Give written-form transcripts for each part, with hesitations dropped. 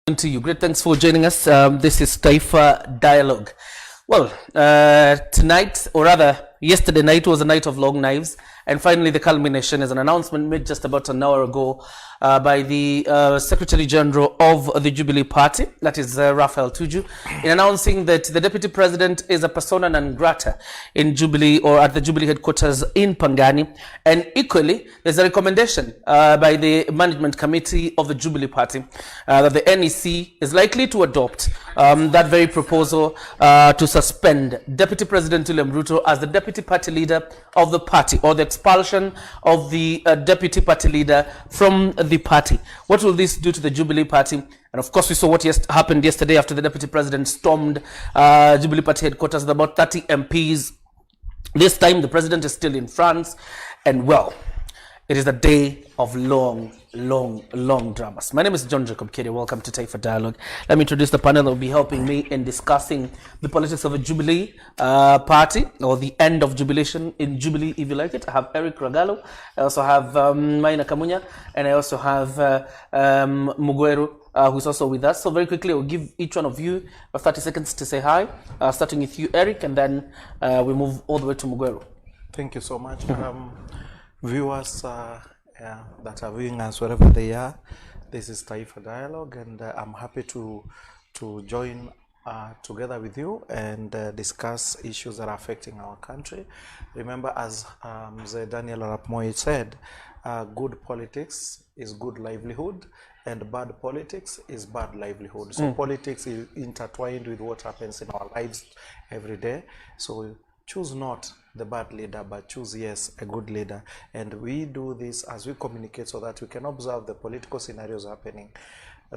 To you. Great, thanks for joining us. This is Taifa Dialogue. Well, tonight, or rather, yesterday night was a night of long knives, and finally the culmination is an announcement made just about an hour ago by the Secretary General of the Jubilee Party, that is Raphael Tuju, in announcing that the Deputy President is a persona non grata in Jubilee, or at the Jubilee headquarters in Pangani. And equally, there's a recommendation by the Management Committee of the Jubilee Party that the NEC is likely to adopt that very proposal to suspend Deputy President William Ruto as the Deputy Party Leader of the party, or the expulsion of the Deputy Party Leader from the party. What will this do to the Jubilee Party? And of course, we saw what happened yesterday after the Deputy President stormed Jubilee Party headquarters with about 30 MPs. This time, the President is still in France, and well, it is a day of long dramas. My name is John Jacob Kiri. Welcome to Taifa Dialogue. Let me introduce the panel that will be helping me in discussing the politics of a Jubilee party, or the end of jubilation in Jubilee, if you like it. I have Eric Ragalo. I also have Maina Kamunya, and I also have Mugweru, who's also with us. So very quickly, we'll give each one of you 30 seconds to say hi, starting with you, Eric, and then we move all the way to Mugweru. Thank you so much. Viewers that are viewing us wherever they are, this is Taifa Dialogue, and I'm happy to join together with you and discuss issues that are affecting our country. Remember, as Mzee Daniel Arap Moi said, good politics is good livelihood, and bad politics is bad livelihood. So politics is intertwined with what happens in our lives every day. So choose not the bad leader, but choose, yes, a good leader. And we do this as we communicate so that we can observe the political scenarios happening,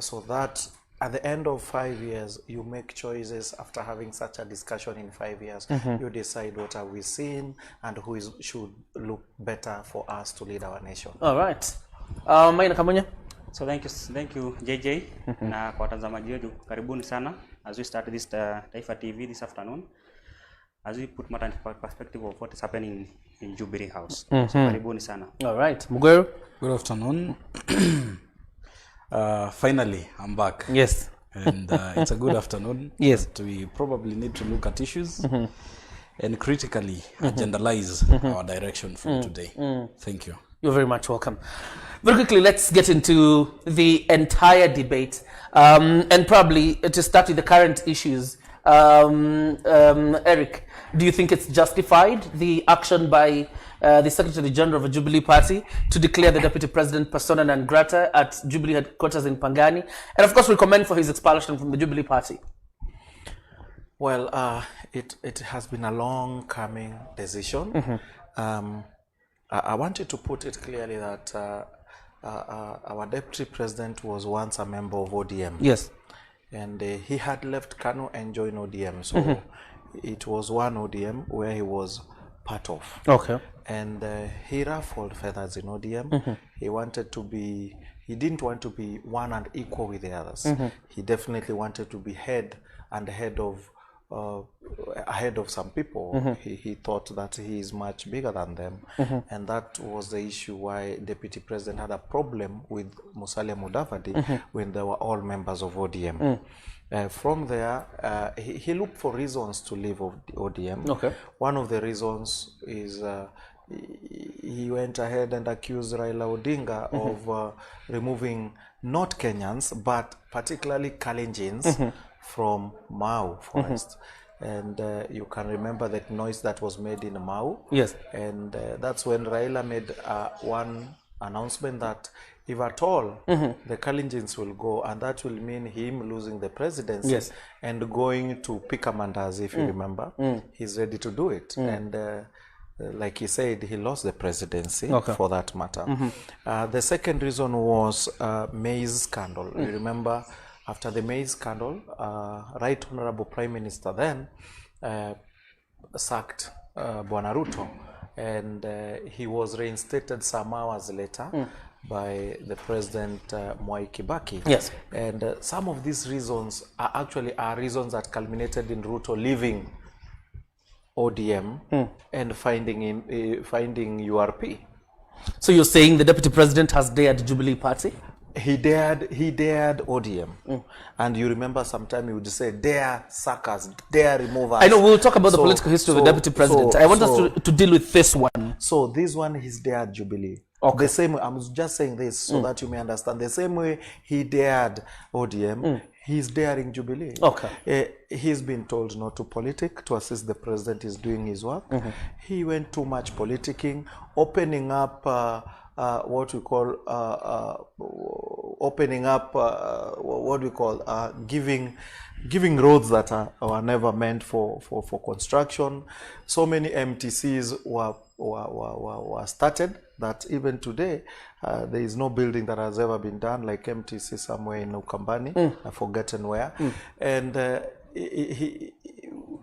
so that at the end of 5 years, you make choices after having such a discussion in 5 years. You decide what are we seeing and who should look better for us to lead our nation. All right. Maina Kamunya. So thank you JJ na kwa watazamaji wetu, karibuni sana as we start this Taifa TV this afternoon, as we put matter in perspective of what is happening in Jubilee House. So karibuni sana. All right. Mugweru. Good afternoon. Finally, I'm back. Yes. And it's a good afternoon. Yes. But we probably need to look at issues and critically agendalize our direction from today. Thank you. You're very much welcome. Very quickly, let's get into the entire debate, and probably to start with the current issues. Eric, do you think it's justified, the action by the Secretary General of the Jubilee Party to declare the Deputy President persona non grata at Jubilee headquarters in Pangani, and of course recommend for his expulsion from the Jubilee Party? Well, it has been a long coming decision. I wanted to put it clearly that our Deputy President was once a member of ODM. Yes. And he had left Kano and joined ODM. So it was one ODM where he was part of. Okay. And he ruffled feathers in ODM. He didn't want to be one and equal with the others. He definitely wanted to be head of ahead of some people. He thought that he is much bigger than them, and that was the issue why Deputy President had a problem with Musalia Mudavadi when they were all members of ODM. From there, he looked for reasons to leave ODM. Okay. One of the reasons is he went ahead and accused Raila Odinga of removing not Kenyans, but particularly Kalenjins from Mau Forest. And you can remember that noise that was made in Mau. Yes. And that's when Raila made one announcement that if at all the Kalenjins will go, and that will mean him losing the presidency. Yes. And going to Pikamandas, if you remember, he's ready to do it. And like he said, he lost the presidency for that matter. The second reason was maize scandal. You remember, after the maize scandal, Right Honorable Prime Minister then sacked Bwana Ruto, and he was reinstated some hours later by the President Mwai Kibaki. Yes. And some of these reasons are reasons that culminated in Ruto leaving ODM and finding URP. So you're saying the Deputy President has dared Jubilee Party? he dared ODM, and you remember sometime he would say, "Dare suckers, dare remove us." I know we'll talk about the political history of the deputy president. I want us to deal with this one. So this one, he's dared Jubilee. Okay. The same way, I'm just saying this so that you may understand. The same way he dared ODM, he's daring Jubilee. Okay. He's been told not to politic, to assist the president is doing his work. He went too much politicking, opening up what we call giving roads that were never meant for construction. So many MTCs were started that even today there is no building that has ever been done like MTC somewhere in Ukambani, I've forgotten where. And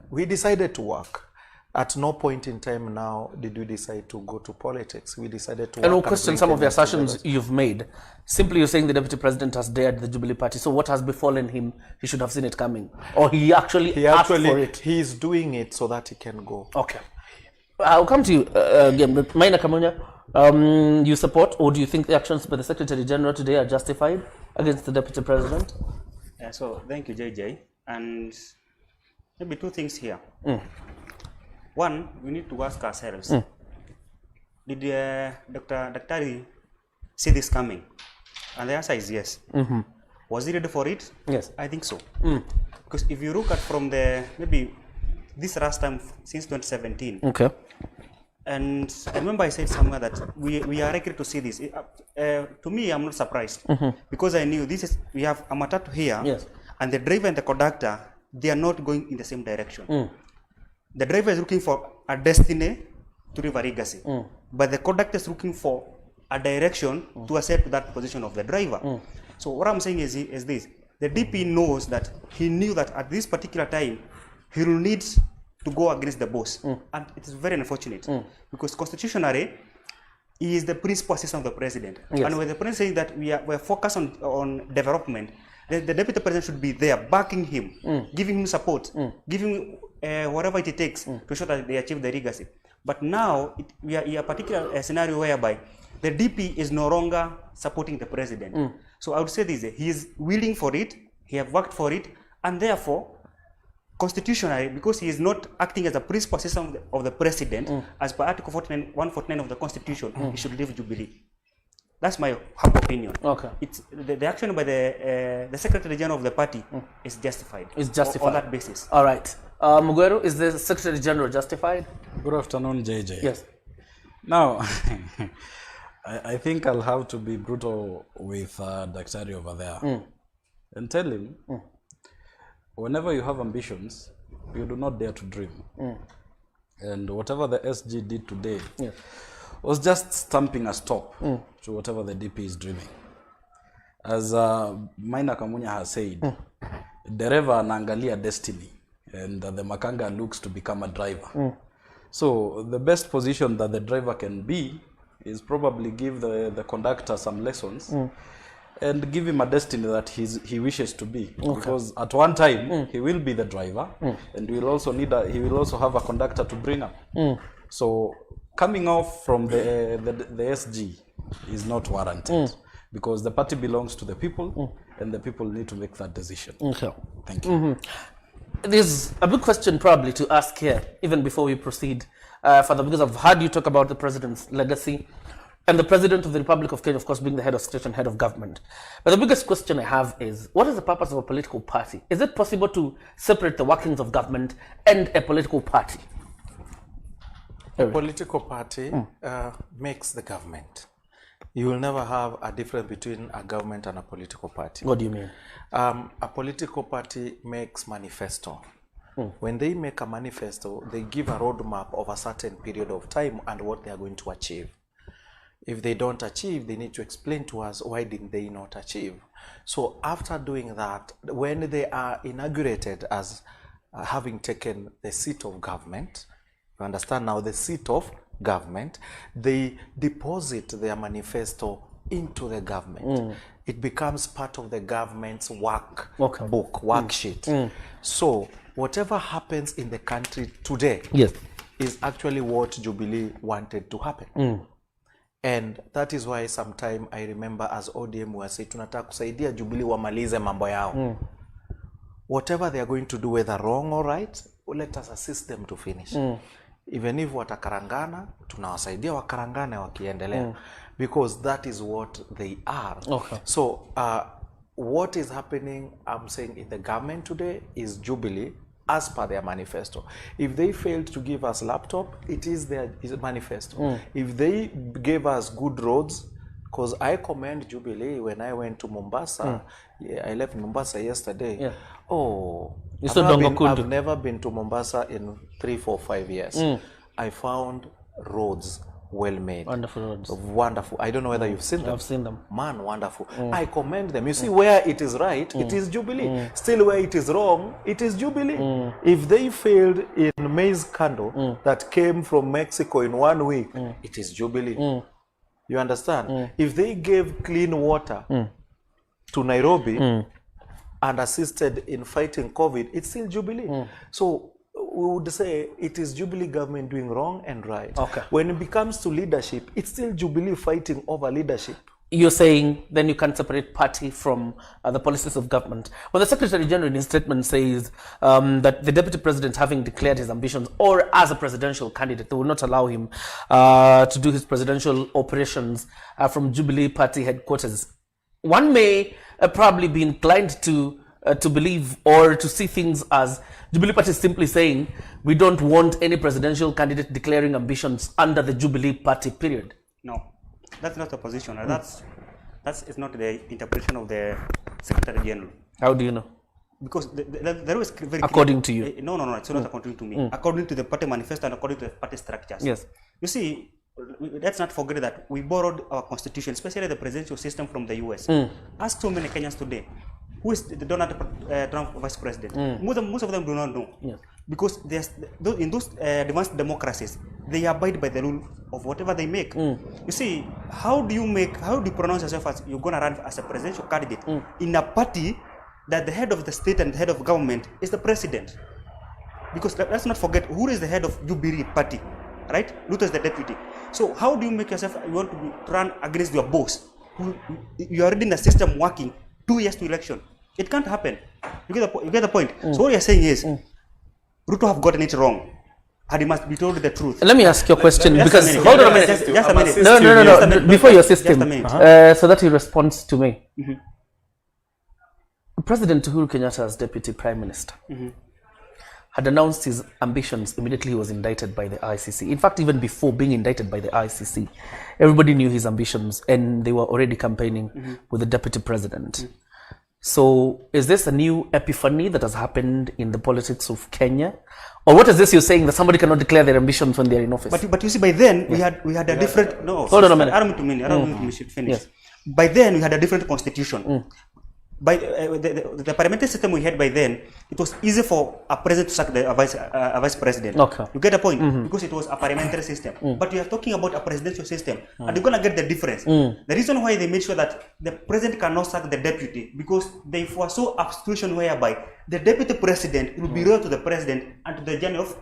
we decided to work. At no point in time now did we decide to go to politics. We decided to work. And we'll question some of the assertions you've made. Simply you're saying the deputy president has dared the Jubilee party. So what has befallen him? He should have seen it coming. Or he actually asked for it. He's doing it so that he can go. Okay. I'll come to you again. But Maina Kamunya, you support or do you think the actions by the Secretary General today are justified against the deputy president? So thank you, JJ. And maybe two things here. One, we need to ask ourselves, did Dr. Daktari see this coming? And the answer is yes. Was he ready for it? Yes. I think so. Because if you look at from the, maybe this last time since 2017. Okay. And I remember I said somewhere that we are likely to see this. To me, I'm not surprised. Because I knew we have a matatu here. Yes. And the driver and the conductor, they are not going in the same direction. The driver is looking for a destiny to River Legacy, but the conductor is looking for a direction to accept that position of the driver. So what I'm saying is this: the DP knows that he knew that at this particular time he will need to go against the boss, and it is very unfortunate because constitutionally he is the principal assistant of the president, and when the president saying that we are focused on development, then the deputy president should be there backing him, giving him support, giving whatever it takes to ensure that they achieve the legacy. But now we are in a particular scenario whereby the DP is no longer supporting the president. So I would say this: he is willing for it, he has worked for it, and therefore, constitutionally, because he is not acting as a principal assistant of the president, as per Article 149 of the Constitution, he should leave Jubilee. That's my humble opinion. Okay. It's the action by the Secretary General of the party is justified. It's justified on that basis. All right. Mugweru, is the Secretary General justified? Good afternoon, JJ. Yes. Now, I think I'll have to be brutal with Daktari over there and tell him, whenever you have ambitions, you do not dare to dream. And whatever the SG did today was just stamping a stop to whatever the DP is dreaming. As Maina Kamunya has said, dereva anaangalia destiny, and the makanga looks to become a driver. So the best position that the driver can be is probably give the conductor some lessons and give him a destiny that he wishes to be. Because at one time he will be the driver, and he will also have a conductor to bring up. So coming off from the SG is not warranted because the party belongs to the people and the people need to make that decision. Okay. Thank you. There's a big question probably to ask here, even before we proceed further, because I've heard you talk about the president's legacy and the president of the Republic of Kenya, of course, being the head of state and head of government. But the biggest question I have is, what is the purpose of a political party? Is it possible to separate the workings of government and a political party? A political party makes the government. You will never have a difference between a government and a political party. What do you mean? A political party makes manifesto. When they make a manifesto, they give a roadmap of a certain period of time and what they are going to achieve. If they don't achieve, they need to explain to us why did they not achieve. So after doing that, when they are inaugurated as having taken the seat of government, you understand now the seat of government, they deposit their manifesto into the government. It becomes part of the government's worksheet. So whatever happens in the country today is actually what Jubilee wanted to happen. And that is why sometime I remember as ODM we say tunataka kusaidia Jubilee wamalize mambo yao. Whatever they are going to do, whether wrong or right, let us assist them to finish. Even if watakarangana, tunawasaidia wakarangane wakiendelea. Because that is what they are. Okay. So what is happening, I'm saying, in the government today is Jubilee as per their manifesto. If they failed to give us laptop, it is their manifesto. If they gave us good roads, because I commend Jubilee when I went to Mombasa. I left Mombasa yesterday. Oh, I've never been to Mombasa in 3, 4, 5 years. I found roads well made. Wonderful roads. Wonderful. I don't know whether you've seen them. I've seen them. Man, wonderful. I commend them. You see, where it is right, it is Jubilee. Still, where it is wrong, it is Jubilee. If they failed in maize candle that came from Mexico in 1 week, it is Jubilee. You understand? If they gave clean water to Nairobi and assisted in fighting COVID, it's still Jubilee. So we would say it is Jubilee government doing wrong and right. Okay. When it comes to leadership, it's still Jubilee fighting over leadership. You're saying then you can separate party from the policies of government. Well, the Secretary General in his statement says that the Deputy President, having declared his ambitions, or as a presidential candidate, they will not allow him to do his presidential operations from Jubilee Party headquarters. One may probably be inclined to believe or to see things as Jubilee Party is simply saying we don't want any presidential candidate declaring ambitions under the Jubilee Party period. No, that's not the position. That's is not the interpretation of the Secretary General. How do you know? Because there was very according clear, to you. No, it's not according to me. According to the party manifesto and according to the party structures. Yes. You see, let's not forget that we borrowed our constitution, especially the presidential system, from the US. Ask so many Kenyans today, who is the Donald Trump vice president? Most of them do not know. Yes. Because in those advanced democracies, they abide by the rule of whatever they make. You see, how do you pronounce yourself as you're going to run as a presidential candidate in a party that the head of the state and the head of government is the president? Because let's not forget, who is the head of Jubilee party, right? Ruto is the deputy. So how do you make yourself, you want to run against your boss? You are already in the system working 2 years to election. It can't happen. You get the point. So what you're saying is, Ruto have gotten it wrong, and he must be told the truth. Let me ask you a question, because hold on a minute. Just a minute. No. Before your system, so that he responds to me. President Uhuru Kenyatta, as Deputy Prime Minister, had announced his ambitions immediately he was indicted by the ICC. In fact, even before being indicted by the ICC, everybody knew his ambitions, and they were already campaigning with the Deputy President. So is this a new epiphany that has happened in the politics of Kenya? Or what is this you're saying, that somebody cannot declare their ambitions when they're in office? But you see, by then, we had a different... No, hold on a minute. I don't mean we should finish. Yes. By then, we had a different constitution. By the parliamentary system we had by then, it was easy for a president to sack a vice president. Okay. You get the point? Because it was a parliamentary system. But you are talking about a presidential system, and you're going to get the difference. The reason why they made sure that the president cannot sack the deputy, because they foresaw a situation whereby the deputy president will be loyal to the president and to the journey of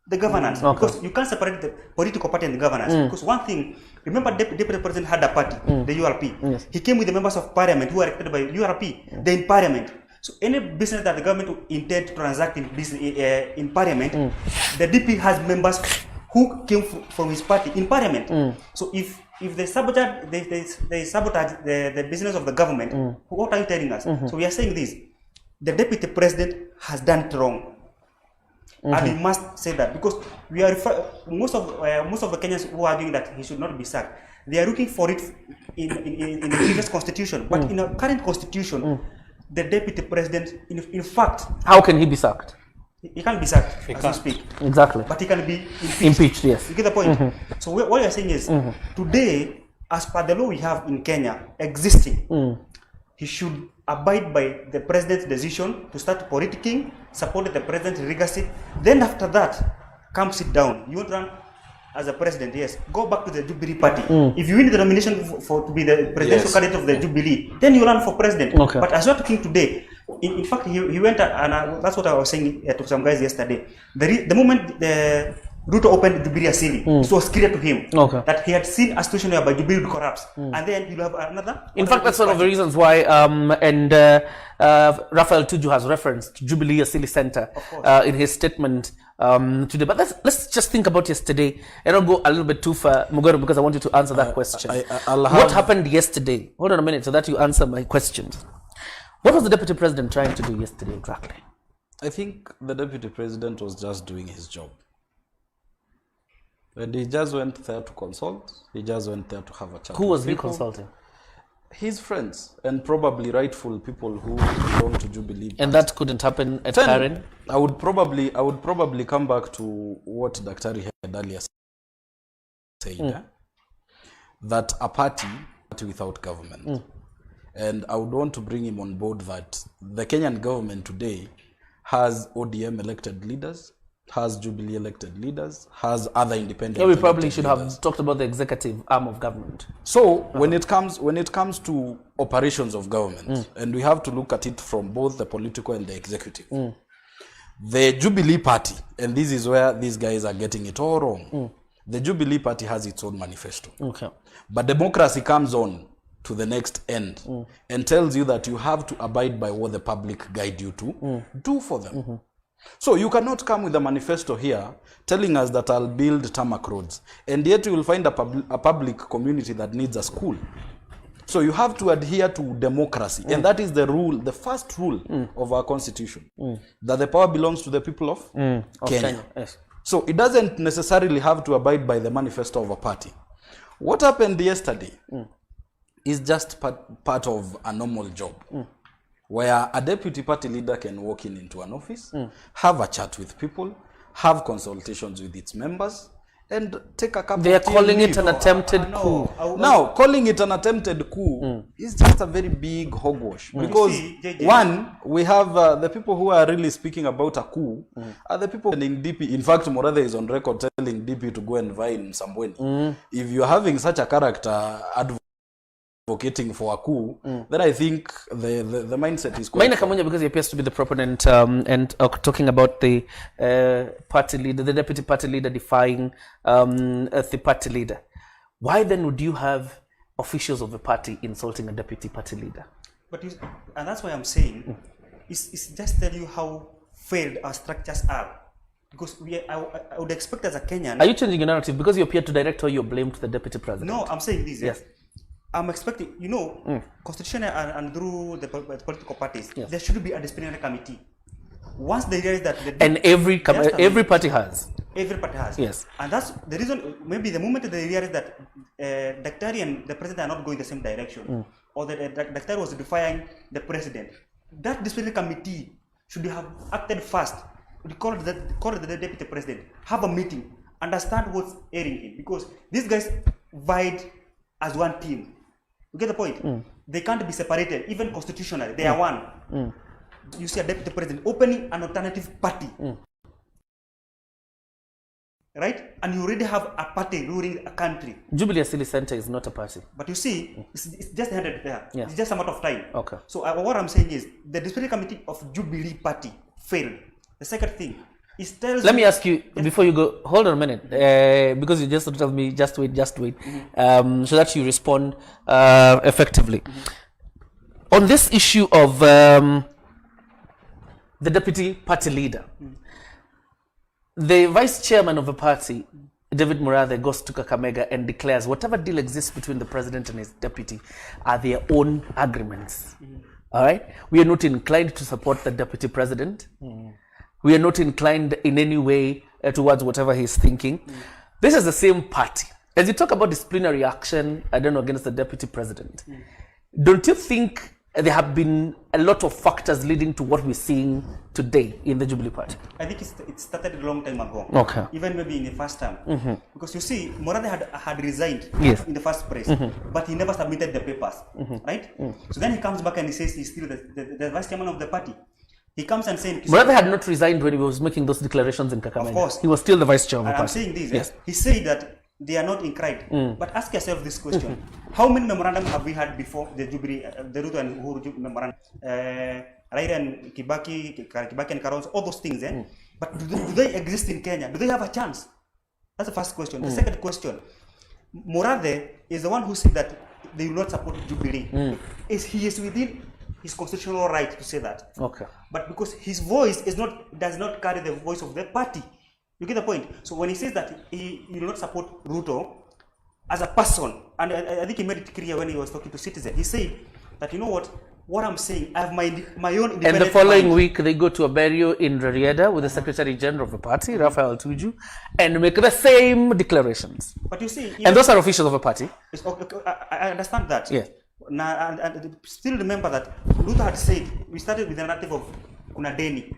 the governance. Okay. Because you can't separate the political party and the governance. Because one thing, remember, deputy president had a party, the URP. Yes. He came with the members of parliament who were elected by URP. They're in parliament. So any business that the government intend to transact in parliament, the DP has members who came from his party in parliament. So if they sabotage, they sabotage the business of the government, what are you telling us? So we are saying this: the deputy president has done it wrong. And we must say that, because we are most of the Kenyans who are arguing that he should not be sacked, they are looking for it in the previous constitution. But in our current constitution, the deputy president, in fact, how can he be sacked? He can't be sacked as you speak. Exactly. But he can be impeached. Yes. You get the point. So what you are saying is, today, as per the law we have in Kenya existing, he should abide by the president's decision to start politicking, support the president's legacy. Then after that, come sit down. You want to run as a president? Yes. Go back to the Jubilee party. If you win the nomination to be the presidential candidate of the Jubilee, then you run for president. Okay. But as we're talking today, in fact, he went and that's what I was saying to some guys yesterday. The moment the Ruto opened Jubilee Asili. It was clear to him that he had seen a situation whereby Jubilee corrupts, and then you'll have another. In fact, that's one of the reasons why, Raphael Tuju has referenced Jubilee Asili Center in his statement today. But let's just think about yesterday, and I'll go a little bit too far, Mugoro, because I want you to answer that question. What happened yesterday? Hold on a minute, so that you answer my questions. What was the Deputy President trying to do yesterday exactly? I think the Deputy President was just doing his job. And he just went there to consult. He just went there to have a chat. Who was he consulting? His friends and probably rightful people who belong to Jubilee. And that couldn't happen at Karen? I would probably come back to what Dr. had earlier said, that a party without government. And I would want to bring him on board that the Kenyan government today has ODM elected leaders, has Jubilee elected leaders, has other independent. Yeah, we probably should have talked about the executive arm of government. So when it comes to operations of government, and we have to look at it from both the political and the executive, the Jubilee Party, and this is where these guys are getting it all wrong. The Jubilee Party has its own manifesto, but democracy comes on to the next end and tells you that you have to abide by what the public guide you to do for them. So you cannot come with a manifesto here telling us that I'll build tarmac roads, and yet you will find a public community that needs a school. So you have to adhere to democracy, and that is the rule, the first rule of our constitution, that the power belongs to the people of Kenya. Yes. So it doesn't necessarily have to abide by the manifesto of a party. What happened yesterday is just part of a normal job. Where a deputy party leader can walk into an office, have a chat with people, have consultations with its members, and take a cup of tea. They are calling it an attempted coup. Now, calling it an attempted coup is just a very big hogwash. Because, one, we have the people who are really speaking about a coup are the people telling DP. In fact, Morathe is on record telling DP to go and vie in Msambweni. If you're having such a character advocating for a coup, then I think the mindset is quite... Maina Kamunya, because he appears to be the proponent and talking about the party leader, the deputy party leader defying the party leader. Why then would you have officials of the party insulting a deputy party leader? But and that's why I'm saying, it's just tell you how failed our structures are. Because I would expect as a Kenyan... Are you changing your narrative? Because you appear to direct all your blame to the deputy president. No, I'm saying this. Yes. I'm expecting, constitution and through the political parties, there should be a disciplinary committee. Once they realize that... And every party has. Every party has. Yes. And that's the reason, maybe the moment they realize that Dr. and the president are not going the same direction, or that Dr. was defying the president, that disciplinary committee should have acted fast. Call the deputy president, have a meeting, understand what's airing him. Because these guys vied as one team. You get the point? They can't be separated, even constitutionally. They are one. You see a deputy president opening an alternative party. Right? And you already have a party ruling a country. Jubilee Asili Center is not a party. But you see, it's just handed there. Yeah. It's just a matter of time. Okay. So what I'm saying is, the disciplinary committee of Jubilee Party failed. The second thing is tells... Let me ask you, before you go, hold on a minute, because you just told me, just wait, so that you respond effectively. On this issue of the deputy party leader, the vice chairman of the party, David Murathe, goes to Kakamega and declares whatever deal exists between the president and his deputy are their own agreements. All right? We are not inclined to support the deputy president. We are not inclined in any way towards whatever he's thinking. This is the same party. As you talk about disciplinary action, against the deputy president, don't you think there have been a lot of factors leading to what we're seeing today in the Jubilee Party? I think it started a long time ago. Okay. Even maybe in the first term. Because you see, Morathe had resigned in the first place, but he never submitted the papers. Right? So then he comes back and he says he's still the vice chairman of the party. He comes and saying... Murathe had not resigned when he was making those declarations in Kakamega. Of course. He was still the vice chair of the party. I'm saying this. Yes. He said that they are not inclined. But ask yourself this question. How many memorandum have we had before the Jubilee, the Ruto and Uhuru memorandum? Raila and Kibaki and Kalonzo, all those things. But do they exist in Kenya? Do they have a chance? That's the first question. The second question, Morade is the one who said that they will not support Jubilee. He is within his constitutional right to say that. Okay. But because his voice does not carry the voice of the party. You get the point? So when he says that he will not support Ruto as a person, and I think he made it clear when he was talking to Citizen, he said that, you know what I'm saying, I have my own independent And the following mind. week, they go to a burial in Rarieda with the Secretary General of the party, Raphael Tuju, and make the same declarations. But you see, And those are officials of a party. it's okay, I understand that. Yeah. Now, and still remember that Ruto had said, we started with the narrative of kuna deni.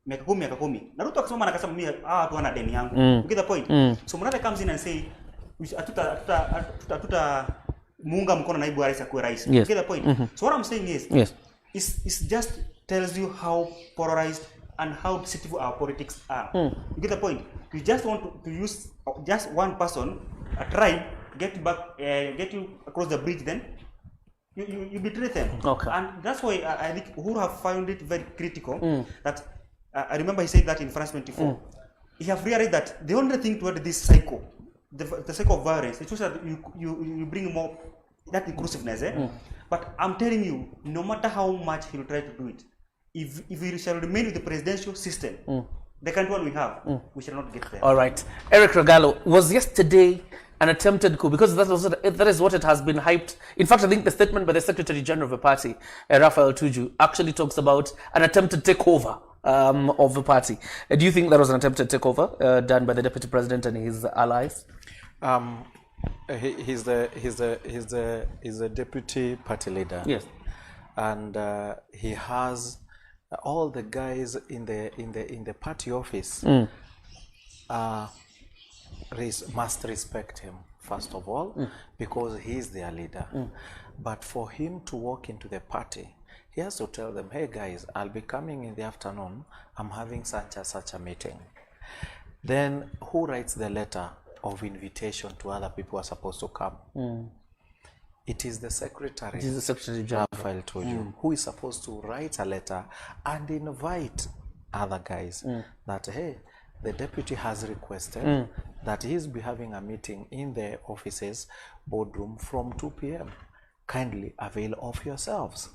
Miaka kumi. Na Ruto akasema akasema mimi watu wana deni yangu. You get the point? So Morade comes in and say atuta muunga mkono naibu wa rais akuwe rais. You get the point? So what I'm saying is, it's just tells you how polarized and how deceitful our politics are. You get the point? You just want to use just one person, a tribe, get you across the bridge, then you betray them. Okay. And that's why I think Uhuru have found it very critical that I remember he said that in France 24. He have realized that the only thing toward this cycle, the cycle of violence, it's just that you bring more that inclusiveness. But I'm telling you, no matter how much he will try to do it, if we shall remain with the presidential system, the current one we have, we shall not get there. All right. Eric Regalo, was yesterday an attempted coup? Because that is what it has been hyped. In fact, I think the statement by the Secretary General of the party, Raphael Tuju, actually talks about an attempted takeover of the party. Do you think that was an attempted takeover done by the Deputy President and his allies? He's the deputy party leader. Yes. And he has all the guys in the party office must respect him, first of all, because he is their leader. But for him to walk into the party, he has to tell them, hey guys, I'll be coming in the afternoon, I'm having such a meeting. Then who writes the letter of invitation to other people who are supposed to come? It is the Secretary, It is the Secretary General. Raphael Tuju, who is supposed to write a letter and invite other guys that, hey, the deputy has requested that he's be having a meeting in the offices boardroom from 2 p.m. Kindly avail of yourselves.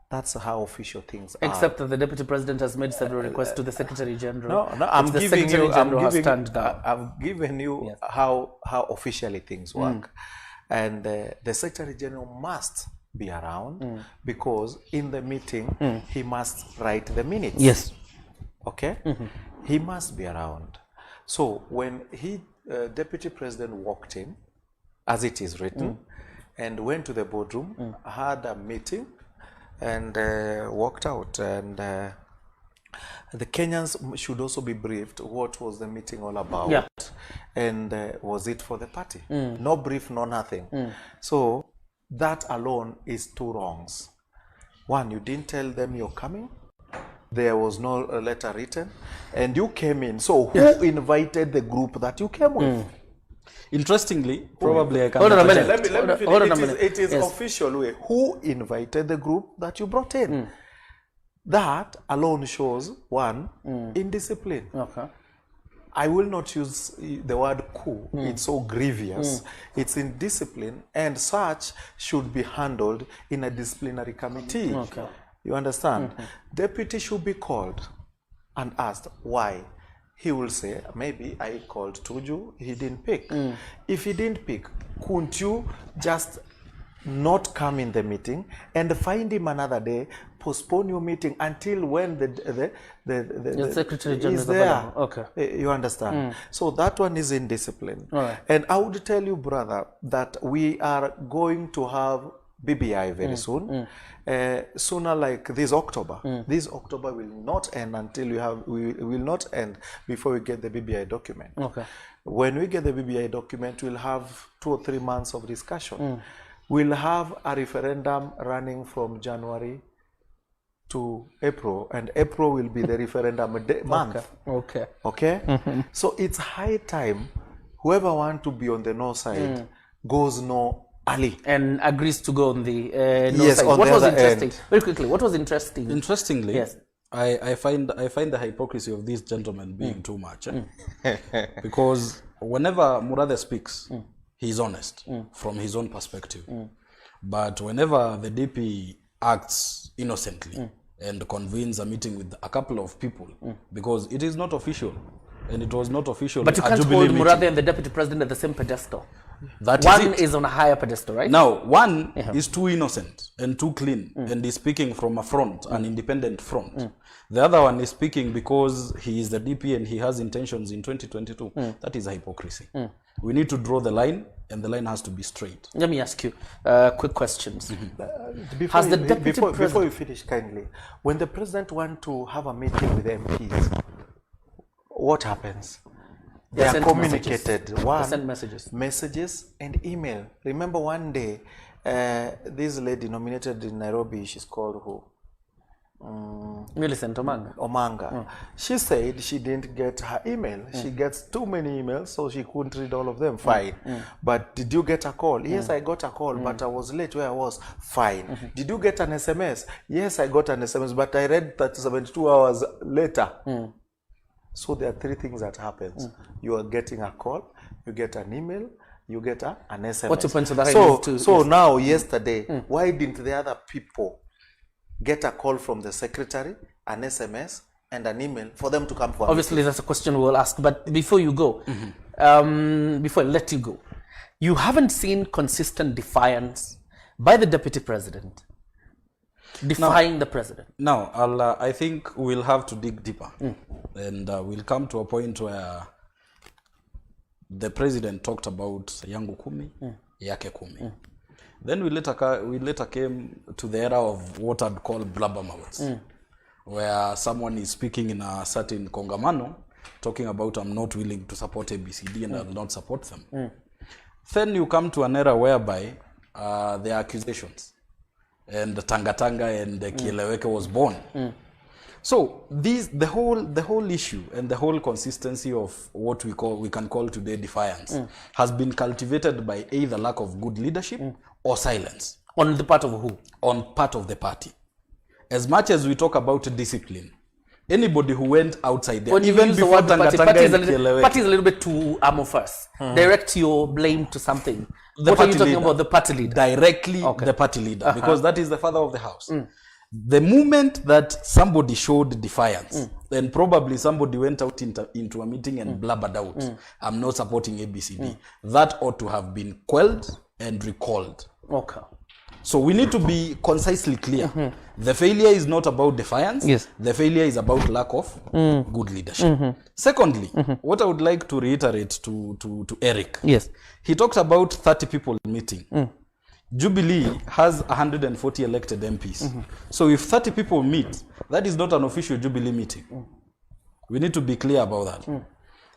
That's how official things are. Except that the Deputy President has made several requests to the Secretary General. No, I'm the giving Secretary you. General has turned down. I've given you Yes. how officially things work, and the Secretary General must be around because in the meeting he must write the minutes. Yes. Okay. He must be around. So when Deputy President walked in, as it is written, and went to the boardroom, had a meeting, and walked out, and the Kenyans should also be briefed what was the meeting all about. Yeah. And was it for the party? No brief, no nothing. So that alone is two wrongs. One, you didn't tell them you're coming. There was no letter written, and you came in. So who invited the group that you came with? Interestingly, probably I can. Hold on a minute. Let me finish. Hold on a minute. It is Yes. official way. Who invited the group that you brought in? That alone shows one, indiscipline. Okay. I will not use the word coup. It's so grievous. It's indiscipline, and such should be handled in a disciplinary committee. Okay. You understand? Deputy should be called and asked why. He will say, maybe I called Tuju, he didn't pick. If he didn't pick, couldn't you just not come in the meeting and find him another day, postpone your meeting until when the Secretary General is is there? available. Okay. You understand? So that one is indiscipline. All right. And I would tell you, brother, that we are going to have BBI very soon. Sooner, like this October. This October will not end until we will not end before we get the BBI document. Okay. When we get the BBI document, we'll have 2 or 3 months of discussion. We'll have a referendum running from January to April, and April will be the referendum month. Okay. Okay? So it's high time whoever wants to be on the no side goes no early. And agrees to go on the no Yes, side. on What the was other interesting? end. Very quickly, what was interesting? Interestingly, Yes. I find the hypocrisy of these gentlemen being too much. Because whenever Murathe speaks, he's honest from his own perspective. But whenever the DP acts innocently and convenes a meeting with a couple of people, because it is not official, and it was not official. But you can't hold Murathe and the deputy president at the same pedestal. One is on a higher pedestal, right? Now, one is too innocent and too clean and is speaking from a front, an independent front. The other one is speaking because he is the DP and he has intentions in 2022. That is hypocrisy. We need to draw the line, and the line has to be straight. Let me ask you quick questions. Before you finish, kindly, when the president wants to have a meeting with the MPs, what happens? They are communicated. They send messages and email. Remember one day, this lady nominated in Nairobi, she's called who? Millicent Omanga. She said she didn't get her email. She gets too many emails, so she couldn't read all of them. Fine. But did you get a call? Yes, I got a call, but I was late where I was. Fine. Did you get an SMS? Yes, I got an SMS, but I read that 72 hours later. So there are three things that happens. You are getting a call, you get an email, you get an SMS. What's your point of that? So now, yesterday, why didn't the other people get a call from the secretary, an SMS, and an email for them to come for? Obviously, that's a question we'll ask. But before you go, before I let you go, you haven't seen consistent defiance by the deputy president defying the president. Now, I think we'll have to dig deeper, and we'll come to a point where the president talked about yangu kumi, yake kumi. Then we later came to the era of what I'd call blabbermouths, where someone is speaking in a certain kongamano, talking about I'm not willing to support ABCD and I'll not support them. Then you come to an era whereby there are accusations, and Tanga and Kieleweke was born. So the whole issue and the whole consistency of what we can call today defiance has been cultivated by either lack of good leadership or silence. On the part of who? On part of the party. As much as we talk about discipline, anybody who went outside there, even before the party is a little bit too amorphous. Direct your blame to something. What are you talking about? The party leader? Directly the party leader, because that is the father of the house. The moment that somebody showed defiance, then probably somebody went out into a meeting and blabbered out, I'm not supporting ABCD. That ought to have been quelled and recalled. Okay. So we need to be concisely clear. The failure is not about defiance. Yes. The failure is about lack of good leadership. Secondly, what I would like to reiterate to Eric. Yes. He talked about 30 people meeting. Jubilee has 140 elected MPs. So if 30 people meet, that is not an official Jubilee meeting. We need to be clear about that.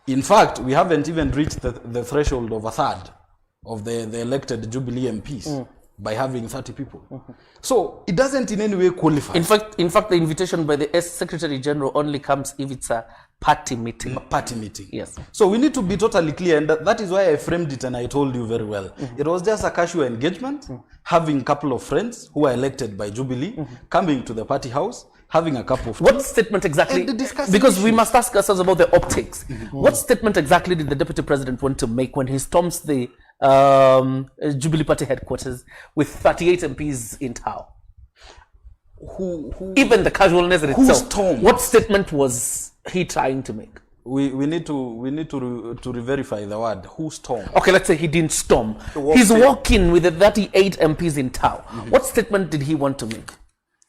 In fact, we haven't even reached the threshold of a third of the elected Jubilee MPs by having 30 people. So it doesn't in any way qualify. In fact, the invitation by the Secretary General only comes if it's a party meeting. Party meeting. Yes. So we need to be totally clear, and that is why I framed it and I told you very well. It was just a casual engagement, having a couple of friends who are elected by Jubilee, coming to the party house, having a cup of tea. What statement exactly? Because we must ask ourselves about the optics. What statement exactly did the Deputy President want to make when he storms the Jubilee Party headquarters with 38 MPs in tow? Even the casualness in itself. Stormed? What statement was he trying to make? We need to re-verify the word. Who stormed? Okay, let's say he didn't storm. He's walking with the 38 MPs in tow. What statement did he want to make?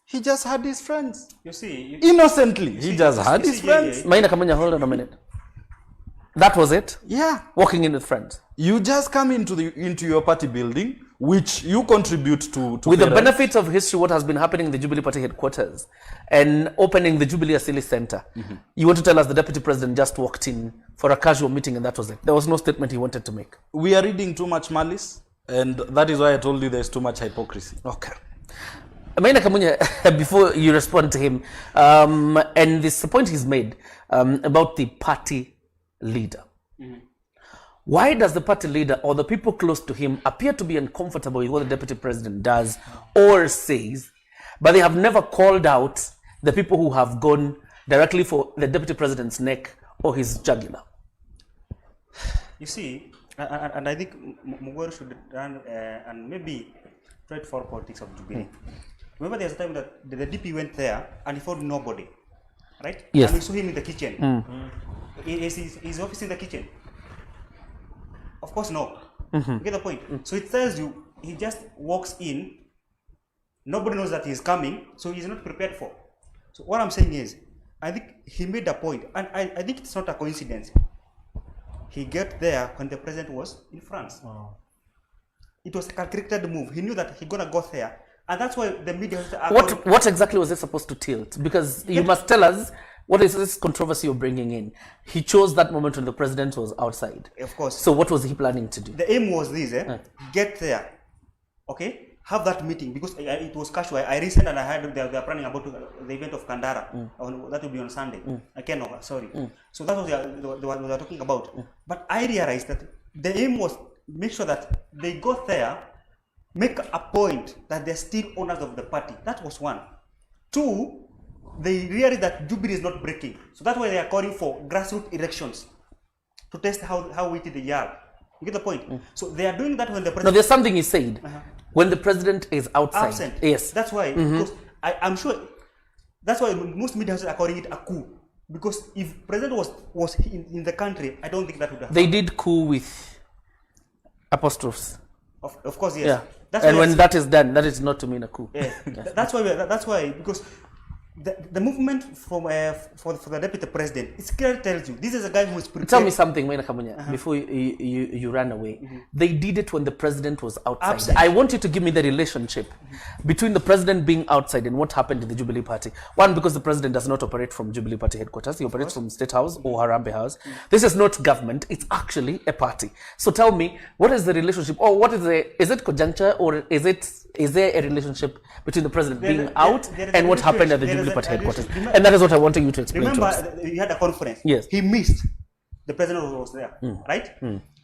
He just had his friends. You see, Innocently, he just had his friends. Maina Kamanya, hold on a minute. That was it? Yeah. Walking in with friends. You just come into your party building, which you contribute to with the benefit of history, what has been happening in the Jubilee Party headquarters and opening the Jubilee Assembly Center. You want to tell us the Deputy President just walked in for a casual meeting and that was it? There was no statement he wanted to make. We are reading too much malice, and that is why I told you there's too much hypocrisy. Okay. Maina Kamunya, before you respond to him, and this point he's made about the party leader. Why does the party leader or the people close to him appear to be uncomfortable with what the Deputy President does or says, but they have never called out the people who have gone directly for the Deputy President's neck or his jugular? You see, and I think Mugwero should run and maybe try to follow politics of Jubilee. Remember, there's a time that the DP went there and he found nobody, right? Yes. And we saw him in the kitchen. Is his office in the kitchen? Of course, no. You get the point? So it tells you he just walks in. Nobody knows that he's coming, so he's not prepared for. So what I'm saying is, I think he made a point, and I think it's not a coincidence. He got there when the president was in France. It was a calculated move. He knew that he's gonna go there, and that's why the media. What exactly was it supposed to tilt? Because you must tell us what is this controversy you're bringing in. He chose that moment when the president was outside. Of course. So what was he planning to do? The aim was this: get there, okay. Have that meeting because it was casual. I researched and I heard they are planning about the event of Kandara. That will be on Sunday. Sorry. So that was what they were talking about. But I realized that the aim was make sure that they got there, make a point that they're still owners of the party. That was one. Two, they realized that Jubilee is not breaking. So that's why they are calling for grassroots elections to test how witty they are. You get the point? So they are doing that when the president... No, there's something he said. When the president is outside. Absent. Yes. That's why, because I'm sure, that's why most media houses are calling it a coup. Because if president was in the country, I don't think that would happen. They did coup with apostrophes. Of course, yes. Yeah. That's and why when that is done, that is not to mean a coup. Yeah. That's why, because the movement from for the deputy president, it clearly tells you this is a guy who is prepared. Tell me something, Maina Kamunya, before you ran away. They did it when the president was outside. Absent. I want you to give me the relationship between the president being outside and what happened in the Jubilee Party. One, because the president does not operate from Jubilee Party headquarters. He operates from State House or Harambee House. This is not government. It's actually a party. So tell me, what is the relationship? Or what is it conjuncture, or is there a relationship between the president being out and what happened at the Jubilee Party headquarters? And that is what I wanted you to explain to us. Remember, we had a conference. Yes. He missed. The president was there, right?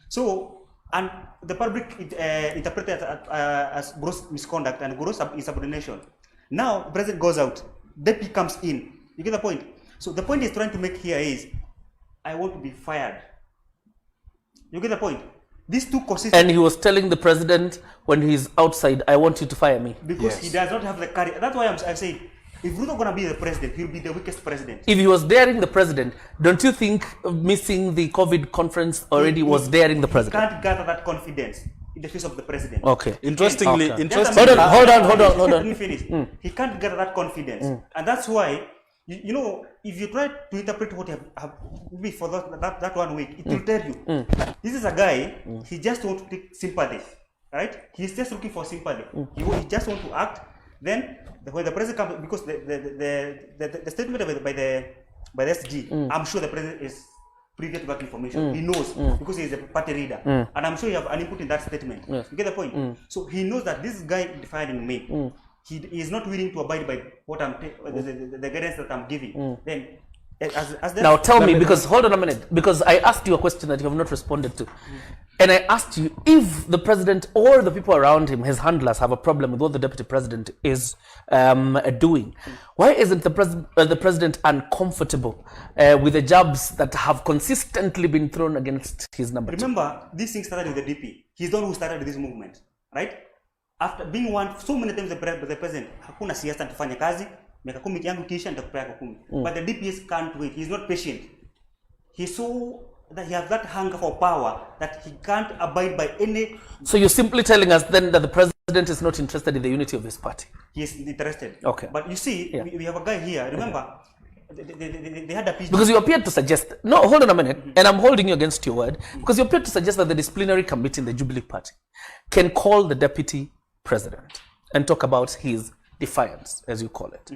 So, and the public interpreted it as gross misconduct and gross insubordination. Now, the president goes out. Deputy comes in. You get the point? So, the point he's trying to make here is, I want to be fired. You get the point? These two consistent. And he was telling the president when he's outside, I want you to fire me. Because he does not have the courage. That's why I'm saying, if Ruto gonna be the president, he'll be the weakest president. If he was daring the president, don't you think missing the COVID conference already was daring the He president? can't gather that confidence in the face of the president. Okay. Interestingly, Okay. interestingly, Hold on. Let me finish. He can't gather that confidence. And that's why, you know, if you try to interpret what you have for that 1 week, it will tell you. This is a guy, he just wants to take sympathy, right? He's just looking for sympathy. He just wants to act. Then, when the president comes, because the statement by the SG, I'm sure the president is privy to that information. He knows, because he's a party leader. And I'm sure you have an input in that statement. You get the point? So he knows that this guy defining me. He is not willing to abide by what I'm the guidance that I'm giving. Then, now tell me, because hold on a minute, because I asked you a question that you have not responded to, and I asked you if the president or the people around him, his handlers, have a problem with what the deputy president is doing. Why isn't the president uncomfortable with the jabs that have consistently been thrown against his number two? Remember, this thing started with the DP. He's the one who started this movement, right? After being warned so many times the president, hakuna siasa tufanye kazi, miaka 10 yangu kisha nitakupea 10. But the DPS can't wait. He's not patient. He's so that he has that hunger for power that he can't abide by any. So you're simply telling us then that the president is not interested in the unity of his party? He is interested. Okay. But you see, we have a guy here. Remember, they had a PG. Because you appeared to suggest, no, hold on a minute, and I'm holding you against your word, because you appeared to suggest that the disciplinary committee in the Jubilee Party can call the deputy president and talk about his defiance, as you call it.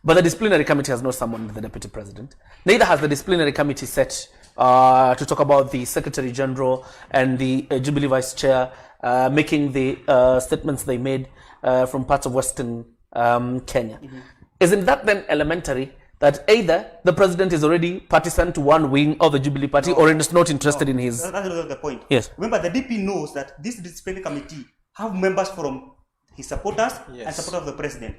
But the disciplinary committee has not summoned the deputy president. Neither has the disciplinary committee set to talk about the secretary general and the Jubilee vice chair making the statements they made from parts of Western Kenya. Isn't that then elementary that either the president is already partisan to one wing of the Jubilee Party or is not interested in his... That's not the point. Yes. Remember, the DP knows that this disciplinary committee have members from his supporters and supporters of the president.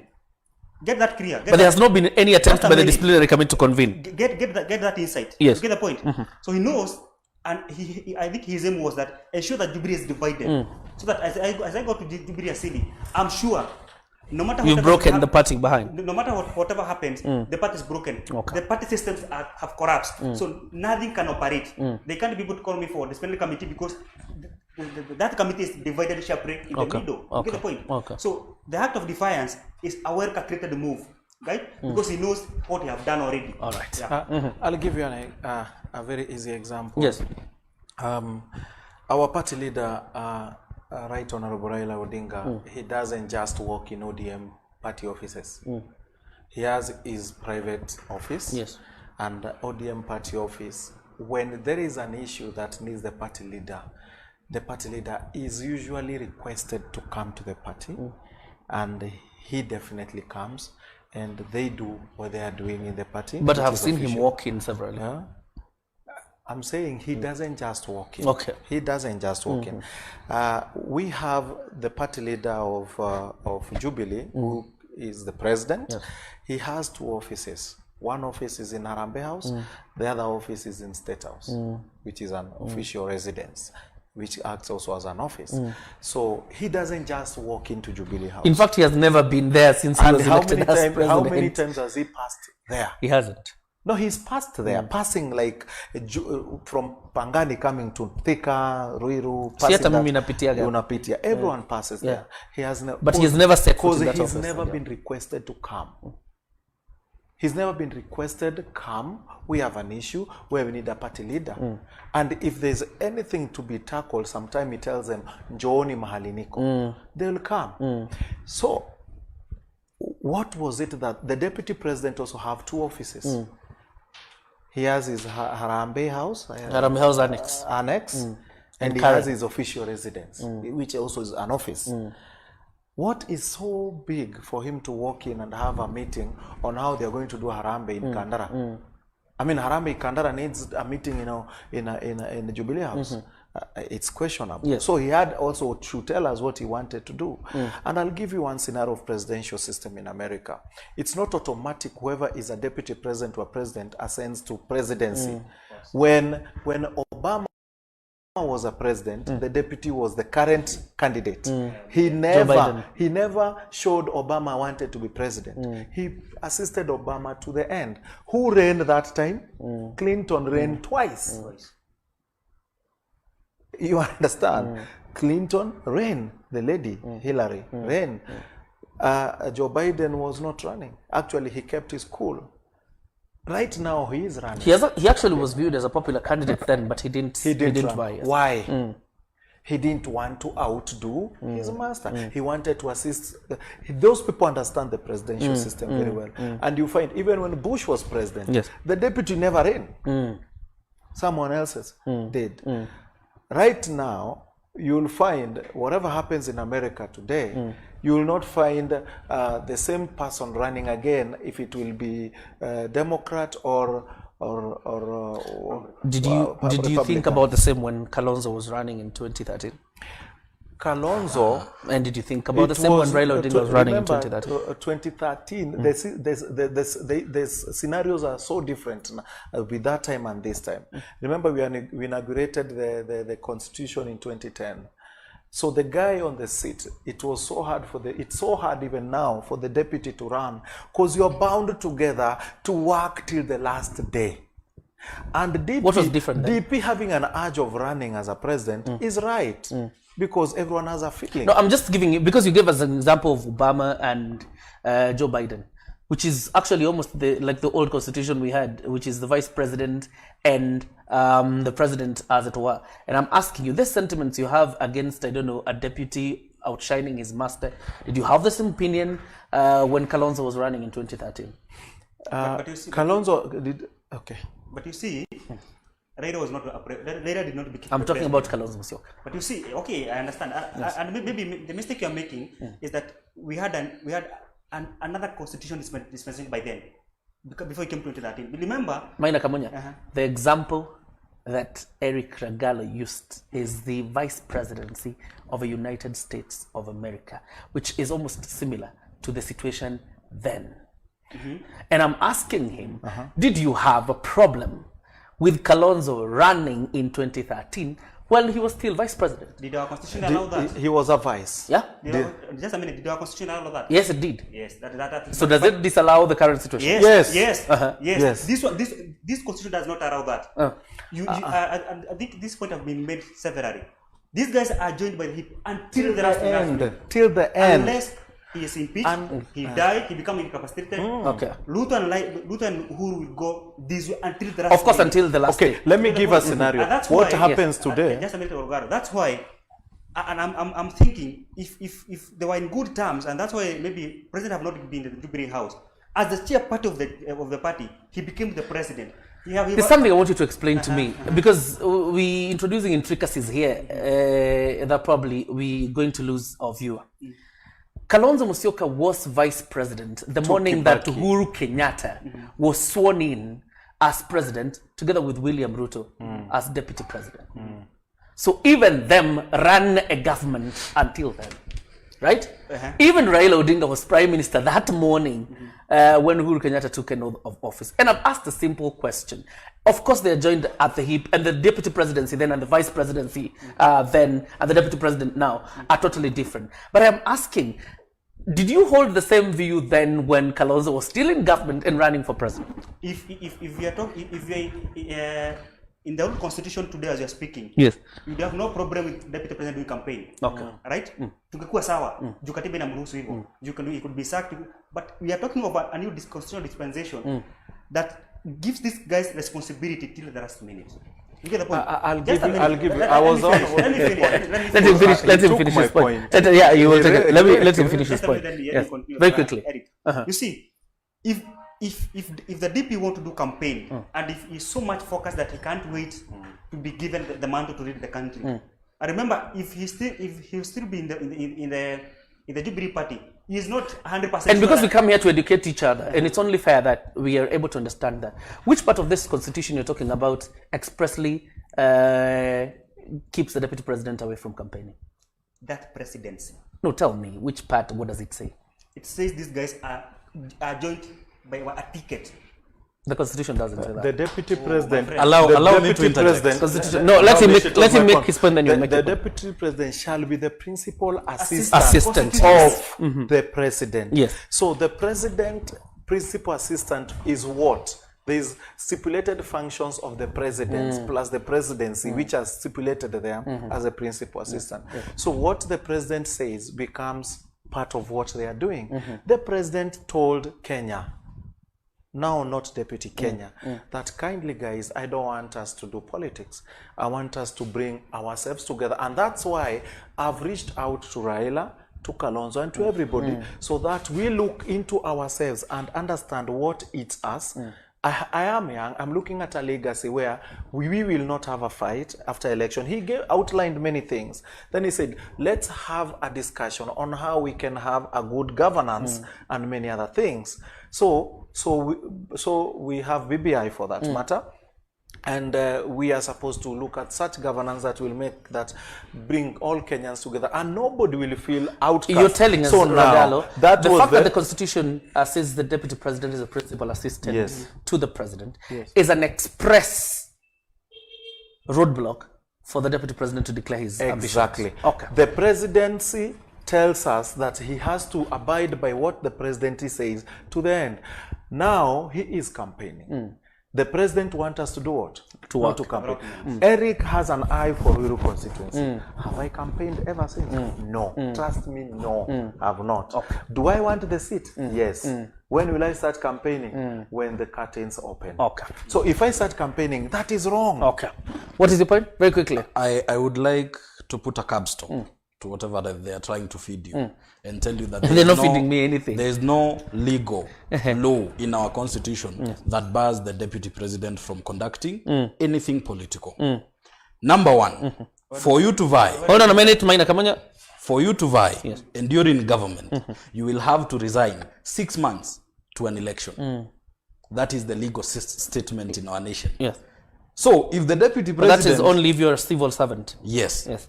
Get that clear. But there has not been any attempt by the disciplinary committee to convene. Get that insight. Yes. Get the point. So he knows And I think his aim was that ensure that Jubilee is divided, so that as I go to Jubilee Assembly, I'm sure no matter You've broken the party behind. no matter whatever happens, the party is broken. Okay. The party systems have collapsed, so nothing can operate. They can't be able to call me for the disciplinary committee because that committee is divided separate in the middle. You get the point? Okay. So the act of defiance is aware calculated move, right? Because he knows what he have done already. All right. Yeah. I'll give you a very easy example. Yes. Our party leader, Right Honorable Raila Odinga, he doesn't just work in ODM party offices. He has his private office, Yes. and ODM party office. When there is an issue that needs the party leader is usually requested to come to the party, and he definitely comes, and they do what they are doing in the party. But which I've is seen him official. walk in several. Yeah. I'm saying he doesn't just walk in. Okay. He doesn't just walk in. We have the party leader of Jubilee, who is the president. Yes. He has 2 offices. One office is in Harambee House. The other office is in State House, which is an official residence, which acts also as an office. So he doesn't just walk into Jubilee House. In fact, he has never been there since he And was how elected many, as time, president. how many times has he passed there? He hasn't. No, he's passed there, passing like from Pangani coming to Thika, Ruiru, Si hata passing mimi napitiaga. unapitia. Everyone passes there. He has But he has never set foot because in that he's office. never been requested to come. He's never been requested, come, we have an issue where we need a party leader. And if there's anything to be tackled, sometime he tells them, njooni mahali niko. They will come. So, what was it that the deputy president also have 2 offices? He has his Harambee House, Harambee House Annex. and he Karen. has his official residence, which also is an office. What is so big for him to walk in and have a meeting on how they are going to do Harambee in Kandara? I mean, Harambee Kandara needs a meeting, in the Jubilee House. It's questionable. Yes. So he had also to tell us what he wanted to do. And I'll give you one scenario of presidential system in America. It's not automatic whoever is a deputy president or president ascends to presidency. When Obama was a president, the deputy was the current candidate. He never showed Obama wanted to be president. He assisted Obama to the end. Who reigned that time? Clinton reigned twice. You understand? Clinton reigned, the lady, Hillary, reigned. Joe Biden was not running. Actually, he kept his cool. Right now, he is running. He actually was viewed as a popular candidate then, but he didn't run. vie. Yes. Why? He didn't want to outdo his master. He wanted to assist. Those people understand the presidential system very well. And you find, even when Bush was president, Yes. the deputy never ran. Someone else's did. Right now, you'll find whatever happens in America today, you will not find the same person running again if it will be Democrat or Did you think about the same when Kalonzo was running in 2013? Kalonzo, And did you think about the same when Raila Odinga was running in 2013? 2013, the scenarios are so different with that time and this time. Remember, we inaugurated the constitution in 2010. So the guy on the seat, it was so hard it's so hard even now for the deputy to run, because you're bound together to work till the last day. And DP, What was different then? DP having an urge of running as a president is right, because everyone has a feeling. No, I'm just giving you, because you gave us an example of Obama and Joe Biden, which is actually almost like the old constitution we had, which is the vice president and the president, as it were. And I'm asking you, the sentiments you have against, I don't know, a deputy outshining his master, did you have the same opinion when Kalonzo was running in 2013? But you see, Kalonzo did, okay. But you see, Raila was not. Raila did not become. I'm talking about Kalonzo Musyoka. But you see, okay, I understand. And maybe the mistake you're making is that we had another constitution dispensation by then, before it came to 2013. Remember? Maina Kamunya, the example that Eric Ragalo used is the vice presidency of the United States of America, which is almost similar to the situation then. And I'm asking him, did you have a problem with Kalonzo running in 2013 while he was still vice president. Did our constitution allow that? He was a vice. Yeah? Just a minute, did our constitution allow that? Yes, it did. Yes, that So does it disallow the current situation? Yes, Yes. yes, Yes. This constitution does not allow that. I think this point have been made severally. These guys are joined by the hip until the last minute. Till the end. Unless he is impeached, he died, he become incapacitated. Okay. Ruto and Uhuru will go this way until the last Of course, minute. until the last Okay, day. let me give a scenario. And that's What why- happens today? Just a minute, Olgaro. That's why, and I'm thinking if they were in good terms, and that's why maybe president have not been in the Jubilee House as the chair party of the party, he became the president. There's something I want you to explain to me, because we introducing intricacies here that probably we're going to lose our viewer. Kalonzo Musyoka was vice president the morning that Uhuru Kenyatta was sworn in as president, together with William Ruto as deputy president. So even them ran a government until then, right? Even Raila Odinga was prime minister that morning when Uhuru Kenyatta took an oath of office. And I've asked a simple question. Of course, they're joined at the hip, and the deputy presidency then and the vice presidency then and the deputy president now are totally different. But I'm asking, did you hold the same view then when Kalonzo was still in government and running for president? If we are talking, if we are in the old constitution today as you are speaking, Yes. you have no problem with deputy president doing campaign. Okay. Right? Tungekuwa sawa. Juu katiba inamruhusu hivyo. He could be sacked. But we are talking about a new constitutional dispensation that gives these guys responsibility till the last minute. You get the point? I'll give you. I was on. Let me finish. Let him finish. Let him took finish my his point. point. Yeah, you will take it. Let him finish his Just point. let me Yes. continue. Very quickly. Eric, you see, if the DP want to do campaign and if he's so much focused that he can't wait to be given the mantle to lead the country, I remember if he'll still be in the Jubilee party, he is not 100%. And because we come here to educate each other, and it's only fair that we are able to understand that. Which part of this constitution you're talking about expressly keeps the deputy president away from campaigning? that presidency. No, tell me, which part, what does it say? It says these guys are joined by a ticket. The constitution doesn't say that. The deputy president. Allow me to deputy interject. president. No, let him my make his point, then you make The your point. deputy president shall be the principal assistant Assistant. of the president. Yes. So the president, principal assistant is what? There's stipulated functions of the president plus the presidency, which are stipulated there as a principal assistant. So what the president says becomes part of what they are doing. The president told Kenya, now not Deputy Kenya, that kindly guys, I don't want us to do politics. I want us to bring ourselves together. And that's why I've reached out to Raila, to Kalonzo, and to everybody, so that we look into ourselves and understand what eats us. I am young. I'm looking at a legacy where we will not have a fight after election. He outlined many things. Then he said, let's have a discussion on how we can have a good governance and many other things. So we have BBI for that matter. And we are supposed to look at such governance that will bring all Kenyans together, and nobody will feel outcast. You're telling us, so now, Ragalo, that the was fact that the constitution says the deputy president is a principal assistant to the president is an express roadblock for the deputy president to declare his exactly. ambitions. Okay. The presidency tells us that he has to abide by what the presidency says to the end. Now he is campaigning. The president wants us to do what? Not to campaign. Eric has an eye for Ruto constituency. Have I campaigned ever since? No. Trust me, no. I have not. Okay. Do I want the seat? Yes. When will I start campaigning? When the curtains open. Okay. So if I start campaigning, that is wrong. Okay. What is your point? Very quickly. I would like to put a capstone to whatever that they are trying to feed you and tell you that They're not feeding me anything. There is no legal law in our constitution that bars the deputy president from conducting anything political. Number one, for you to vie, Hold on a minute, Maina Kamonya. for you to vie and you're in government, you will have to resign 6 months to an election. That is the legal statement in our nation. Yes. So if the deputy But president... that is only if you're a civil servant. Yes. Yes.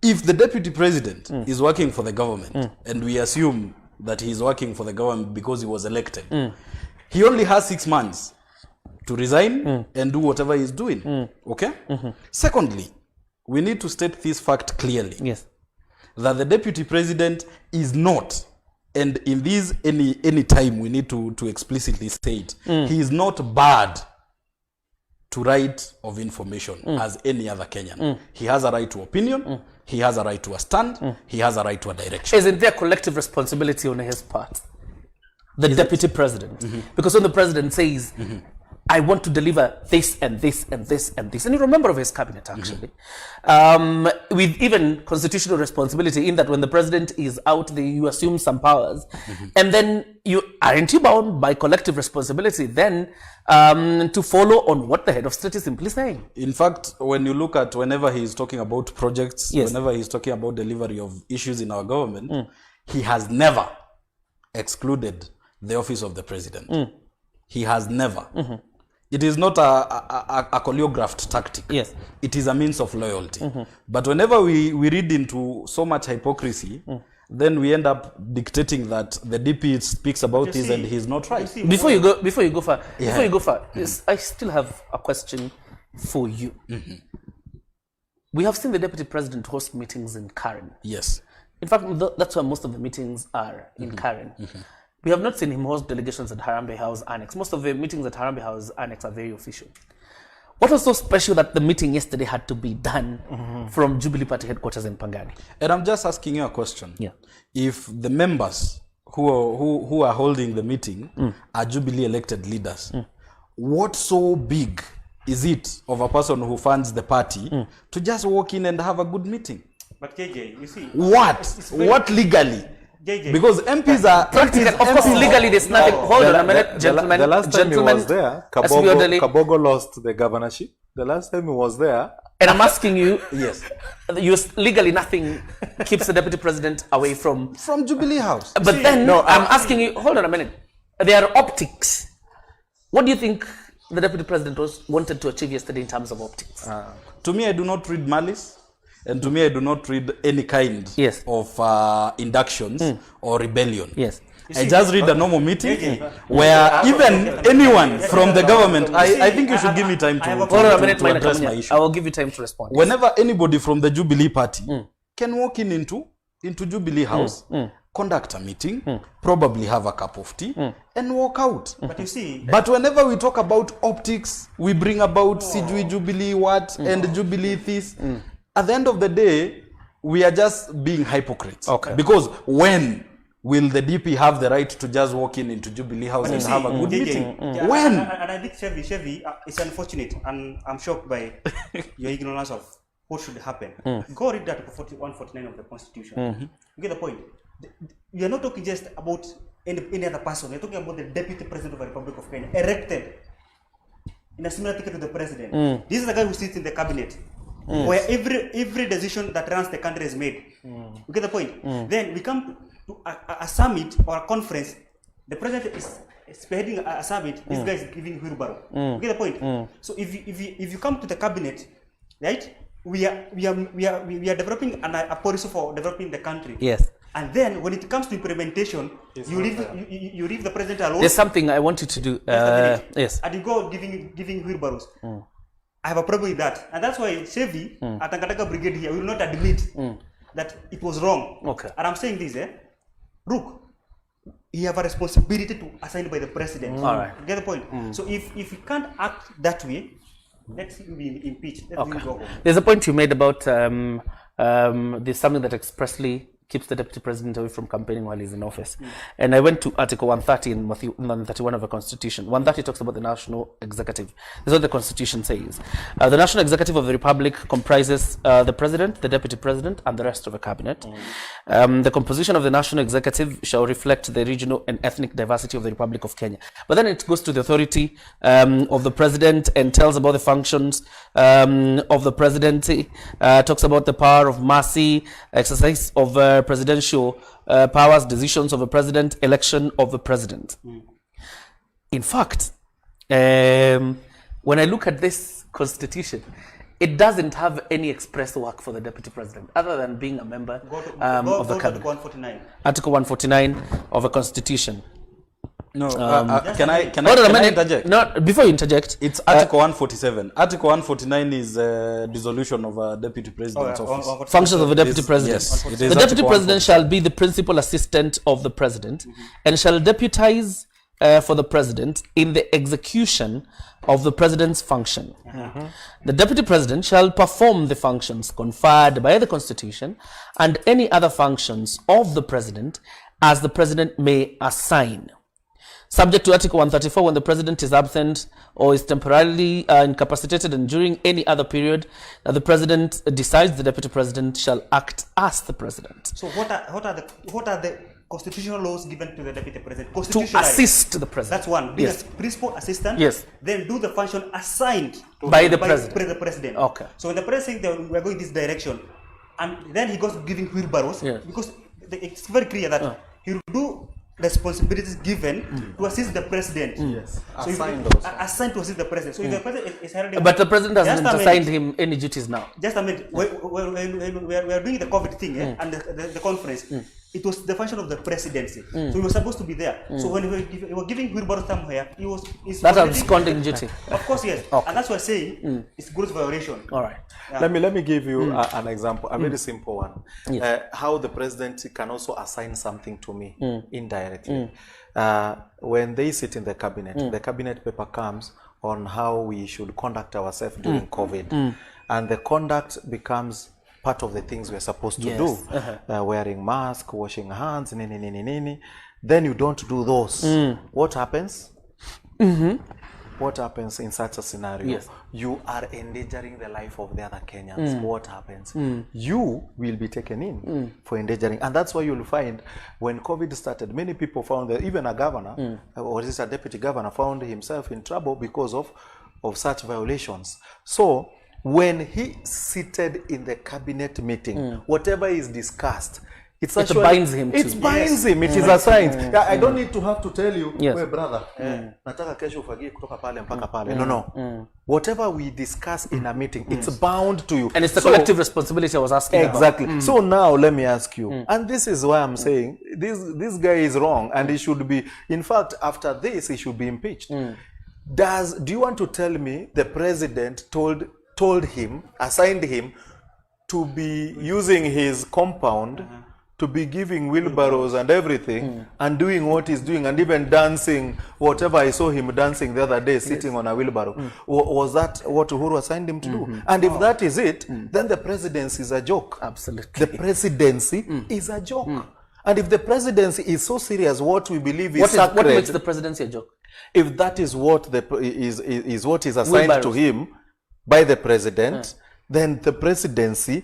If the deputy president is working for the government, and we assume that he is working for the government because he was elected, he only has 6 months to resign and do whatever he's doing. Okay? Secondly, we need to state this fact clearly. Yes. That the deputy president is not, and in this any time we need to explicitly say it, he is not barred to right of information as any other Kenyan. He has a right to opinion, he has a right to a stand, he has a right to a direction. Isn't there collective responsibility on his part? The deputy president. Because when the president says, I want to deliver this and this and this and this, and you're a member of his cabinet actually, with even constitutional responsibility in that when the president is out, you assume some powers, and then aren't you bound by collective responsibility then to follow on what the head of state is simply saying? In fact, when you look at whenever he's talking about projects, Yes. whenever he's talking about delivery of issues in our government, he has never excluded the office of the president. He has never. It is not a choreographed tactic. Yes. It is a means of loyalty. But whenever we read into so much hypocrisy, then we end up dictating that the DP speaks about this and he's not right. Before you go far, yes, I still have a question for you. We have seen the deputy president host meetings in Karen. Yes. In fact, that's where most of the meetings are, in Karen. We have not seen him host delegations at Harambee House Annex. Most of the meetings at Harambee House Annex are very official. What was so special that the meeting yesterday had to be done from Jubilee Party headquarters in Pangani? And I'm just asking you a question. Yeah. If the members who are holding the meeting are Jubilee elected leaders, what so big is it of a person who funds the party to just walk in and have a good meeting? But KJ, you see, What legally? JJ. Because MPs are Practically, of course, legally there's nothing. Hold on a minute, gentlemen. The last time he was there, Kabogo lost the governorship. The last time he was there, and I'm asking you, yes, legally nothing keeps the deputy president away from Jubilee House. But then I'm asking you, hold on a minute. There are optics. What do you think the deputy president wanted to achieve yesterday in terms of optics? To me, I do not read malice. And to me, I do not read any kind of inductions or rebellion. Yes. I just read a normal meeting where even anyone from the government, I think you should give me time to address my issue. I will give you time to respond. Whenever anybody from the Jubilee Party can walk into Jubilee House, conduct a meeting, probably have a cup of tea, and walk out. But you see, but whenever we talk about optics, we bring about Sijui Jubilee what and Jubilee this. At the end of the day, we are just being hypocrites. Okay. Because when will the DP have the right to just walk into Jubilee House and have a good meeting? When? And I think Chevy, it's unfortunate, and I'm shocked by your ignorance of what should happen. Go read Article 149 of the Constitution. You get the point. We are not talking just about any other person. We are talking about the Deputy President of the Republic of Kenya, elected in a similar ticket to the President. This is the guy who sits in the cabinet. Where every decision that runs the country is made. You get the point? Then we come to a summit or a conference. The president is spearheading a summit. This guy is giving wheelbarrow. You get the point? So if you come to the cabinet, right? We are developing a policy for developing the country. Yes. And then when it comes to implementation, you leave the president alone. There's something I want you to do. Yes. And you go giving wheelbarrows. I have a problem with that, and that's why Chevy at Tangataka Brigade here will not admit that it was wrong. Okay. And I'm saying this, Rook, he have a responsibility to assigned by the president. All right. You get the point? So if he can't act that way, let's see him be impeached. Let him go home. There's a point you made about there's something that expressly keeps the deputy president away from campaigning while he's in office. And I went to Article 130 and 131 of the Constitution. 130 talks about the national executive. This is what the Constitution says. The national executive of the Republic comprises the president, the deputy president, and the rest of the cabinet. The composition of the national executive shall reflect the regional and ethnic diversity of the Republic of Kenya. But then it goes to the authority of the president and tells about the functions of the presidency, talks about the power of mercy, exercise of presidential powers, decisions of the president, election of the president. In fact, when I look at this constitution, it doesn't have any express work for the deputy president other than being a member of the cabinet. Article 149. Article 149 of the Constitution. No, Just can Hold on a I minute. interject? No, before you interject, It's Article 147. Article 149 is dissolution of a deputy president's office. functions of the deputy Yes, president. yes, it is The deputy Article president 147. shall be the principal assistant of the president and shall deputize for the president in the execution of the president's function. The deputy president shall perform the functions conferred by the constitution and any other functions of the president as the president may assign. Subject to Article 134, when the president is absent or is temporarily incapacitated and during any other period that the president decides, the deputy president shall act as the president. So what are the constitutional laws given to the deputy president? To assist the president. That's one. Be Yes. the principal assistant. Yes. Then do the function assigned By the president. the president. Okay. So when the president says we are going this direction, and then he goes giving wheelbarrows, Yes. because it's very clear that he will do responsibilities given to assist the president. Yes. So Assigned if, also. Assigned to assist the president. So if the president is heralding, But the president hasn't Just a assigned minute. him any duties now. Just a minute. When we are doing the COVID thing and the conference, it was the function of the presidency. So he was supposed to be there. So when he was giving wheelbarrow somewhere, he was. That's absconding duty. Of course, yes. Okay. And that's why I'm saying it's gross violation. All right. Let me give you an example, a very simple one. Yes. How the president can also assign something to me indirectly. When they sit in the cabinet paper comes on how we should conduct ourselves during COVID, and the conduct becomes part of the things we're supposed to Yes. do. Wearing mask, washing hands, then you don't do those. What happens? What happens in such a scenario? Yes. You are endangering the life of the other Kenyans. What happens? You will be taken in for endangering. And that's why you'll find when COVID started, many people found that even a governor, or is a deputy governor, found himself in trouble because of such violations. So when he seated in the cabinet meeting, whatever is discussed, it binds him It too. binds him. It is assigned. Yeah, I don't need to have to tell you, Yes. "Wewe brother, nataka kesho ufagie kutoka pale mpaka pale." No. Whatever we discuss in a meeting, it's bound to you. And it's the collective responsibility I was asking about. Exactly. So now let me ask you, and this is why I'm saying this guy is wrong, and he should be. In fact, after this, he should be impeached. Do you want to tell me the president told him, assigned him to be using his compound, to be giving wheelbarrows and everything, and doing what he's doing, and even dancing, whatever I saw him dancing the other day, sitting on a wheelbarrow? Was that what Uhuru assigned him to do? And if that is it, then the presidency is a joke. Absolutely. The presidency is a joke. And if the presidency is so serious, what we believe is sacred, What makes the presidency a joke? if that is what is what is assigned Wheelbarrows. to him by the president, then the presidency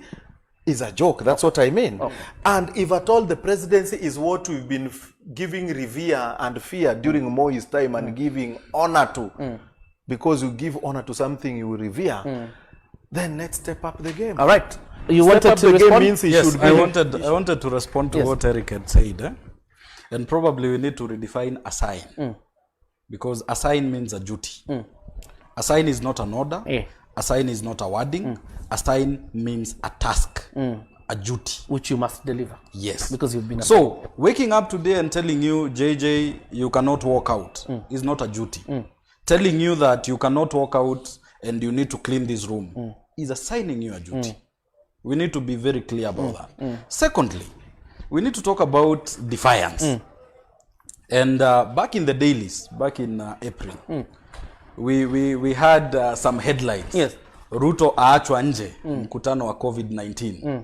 is a joke. That's what I mean. And if at all the presidency is what we've been giving revere and fear during Moi's time and giving honor to, because you give honor to something you revere, then let's step up the game. All right. You Step wanted up to the game respond? means he Yes, should be. I wanted to respond to what Eric had said. And probably we need to redefine assign. Because assign means a duty. Assign is not an order. Assign is not a wording. Assign means a task, a duty. Which you must deliver. Yes. Because you've been So, waking up today and telling you, JJ, you cannot walk out is not a duty. Telling you that you cannot walk out and you need to clean this room is assigning you a duty. We need to be very clear about that. Secondly, we need to talk about defiance. And back in the dailies, back in April, we had some headlines. Yes. Ruto aachwa nje mkutano wa COVID-19.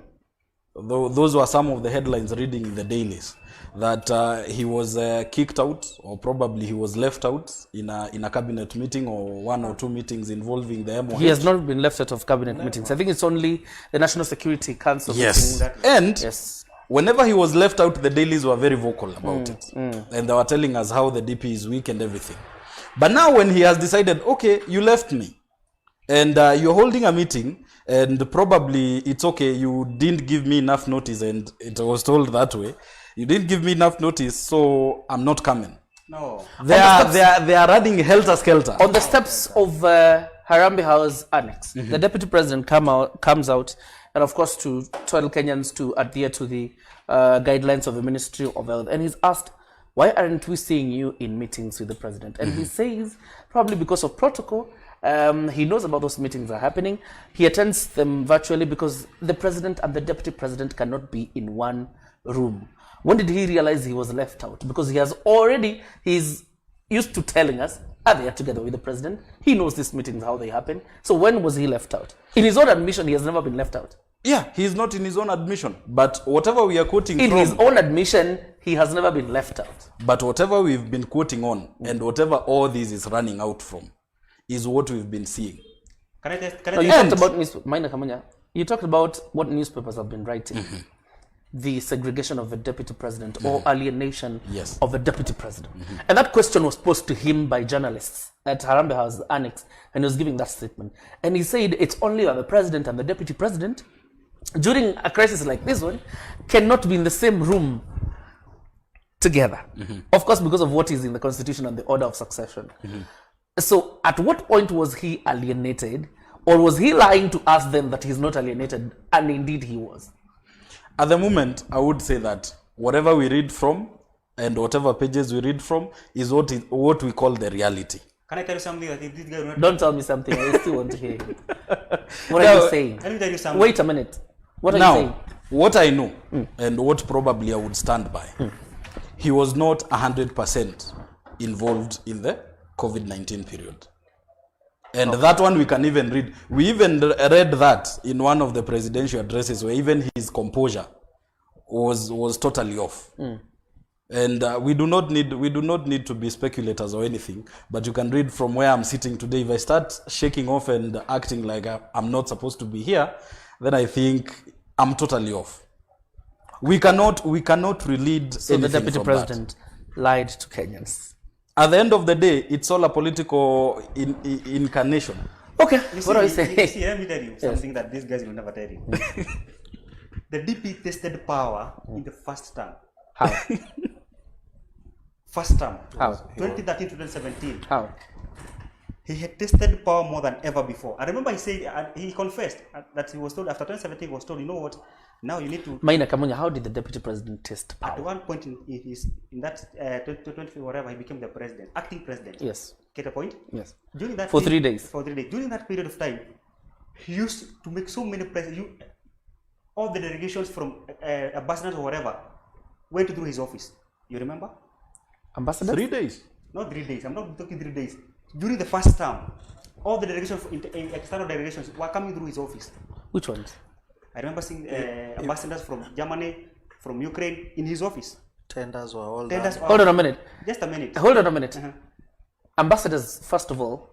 Those were some of the headlines reading in the dailies, that he was kicked out, or probably he was left out in a cabinet meeting or one or two meetings involving the MOH. He has not been left out of cabinet meetings. I think it's only the National Security Council Yes. meeting. And Yes. whenever he was left out, the dailies were very vocal about it. And they were telling us how the DP is weak and everything. But now when he has decided, okay, you left me, and you're holding a meeting, and probably it's okay, you didn't give me enough notice, and it was told that way, you didn't give me enough notice, so I'm not coming. No. They are running helter-skelter. On the steps of Harambee House Annex, the Deputy President comes out, and of course to tell Kenyans to adhere to the guidelines of the Ministry of Health. And he's asked why aren't we seeing you in meetings with the president? And he says probably because of protocol. He knows about those meetings are happening. He attends them virtually because the president and the deputy president cannot be in one room. When did he realize he was left out? Because he's used to telling us, they are together with the president. He knows these meetings, how they happen. So when was he left out? In his own admission, he has never been left out. Yeah, he's not in his own admission. But whatever we are quoting in his own admission, he has never been left out. But whatever we've been quoting on, and whatever all this is running out from, is what we've been seeing. You talked about what newspapers have been writing. The segregation of the deputy president or alienation of the deputy president. And that question was posed to him by journalists at Harambee House Annex, and he was giving that statement. And he said it's only the president and the deputy president, during a crisis like this one, cannot be in the same room together. Of course, because of what is in the constitution and the order of succession. So at what point was he alienated, or was he lying to us then that he's not alienated, and indeed he was? At the moment, I would say that whatever we read from and whatever pages we read from is what we call the reality. Can I tell you something that this guy will not... Don't tell me something, I still want to hear you. What are you saying? Let me tell you something. Wait a minute. What are you saying? What I know, and what probably I would stand by, he was not 100% involved in the COVID-19 period. And that one we can even read. We even read that in one of the presidential addresses where even his composure was totally off. And we do not need to be speculators or anything, but you can read from where I'm sitting today. If I start shaking off and acting like I'm not supposed to be here, then I think I'm totally off. We cannot read so the deputy president lied to Kenyans. At the end of the day, it's all a political incarnation. Okay, what are you saying? Let me tell you something that these guys will never tell you. The DP tested power in the first term. How? First term. How? 2013 to 2017. How? He had tested power more than ever before. I remember he said, he confessed that he was told, after 2017, he was told, you know what, now you need to... Maina Kamunya, how did the deputy president test power? At one point in that 2020, whatever, he became the president, acting president. Yes. Get a point? Yes. During that For 3 days. For 3 days. During that period of time, he used to make so many all the delegations from ambassadors or whatever went through his office. You remember? Ambassadors? 3 days. Not 3 days. I'm not talking 3 days. During the first term, all the delegations, external delegations, were coming through his office. Which ones? I remember seeing ambassadors from Germany, from Ukraine in his office. Tenders were all Tenders done. Hold on a minute. Just a minute. Hold on a minute. Ambassadors, first of all,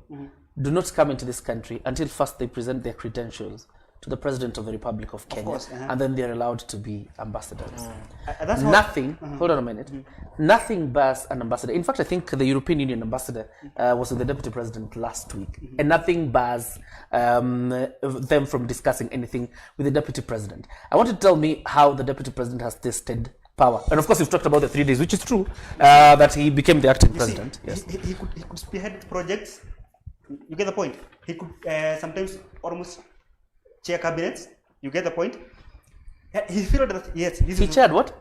do not come into this country until first they present their credentials to the President of the Republic of Kenya, and then they're allowed to be ambassadors. That's nothing, hold on a minute, nothing bars an ambassador. In fact, I think the European Union ambassador was with the Deputy President last week, and nothing bars them from discussing anything with the Deputy President. I want you to tell me how the Deputy President has tested power. And of course, you've talked about the 3 days, which is true, that he became the acting president. Yes. He could spearhead projects. You get the point? He could sometimes almost chair cabinets. You get the point? He felt that, yes. He chaired what?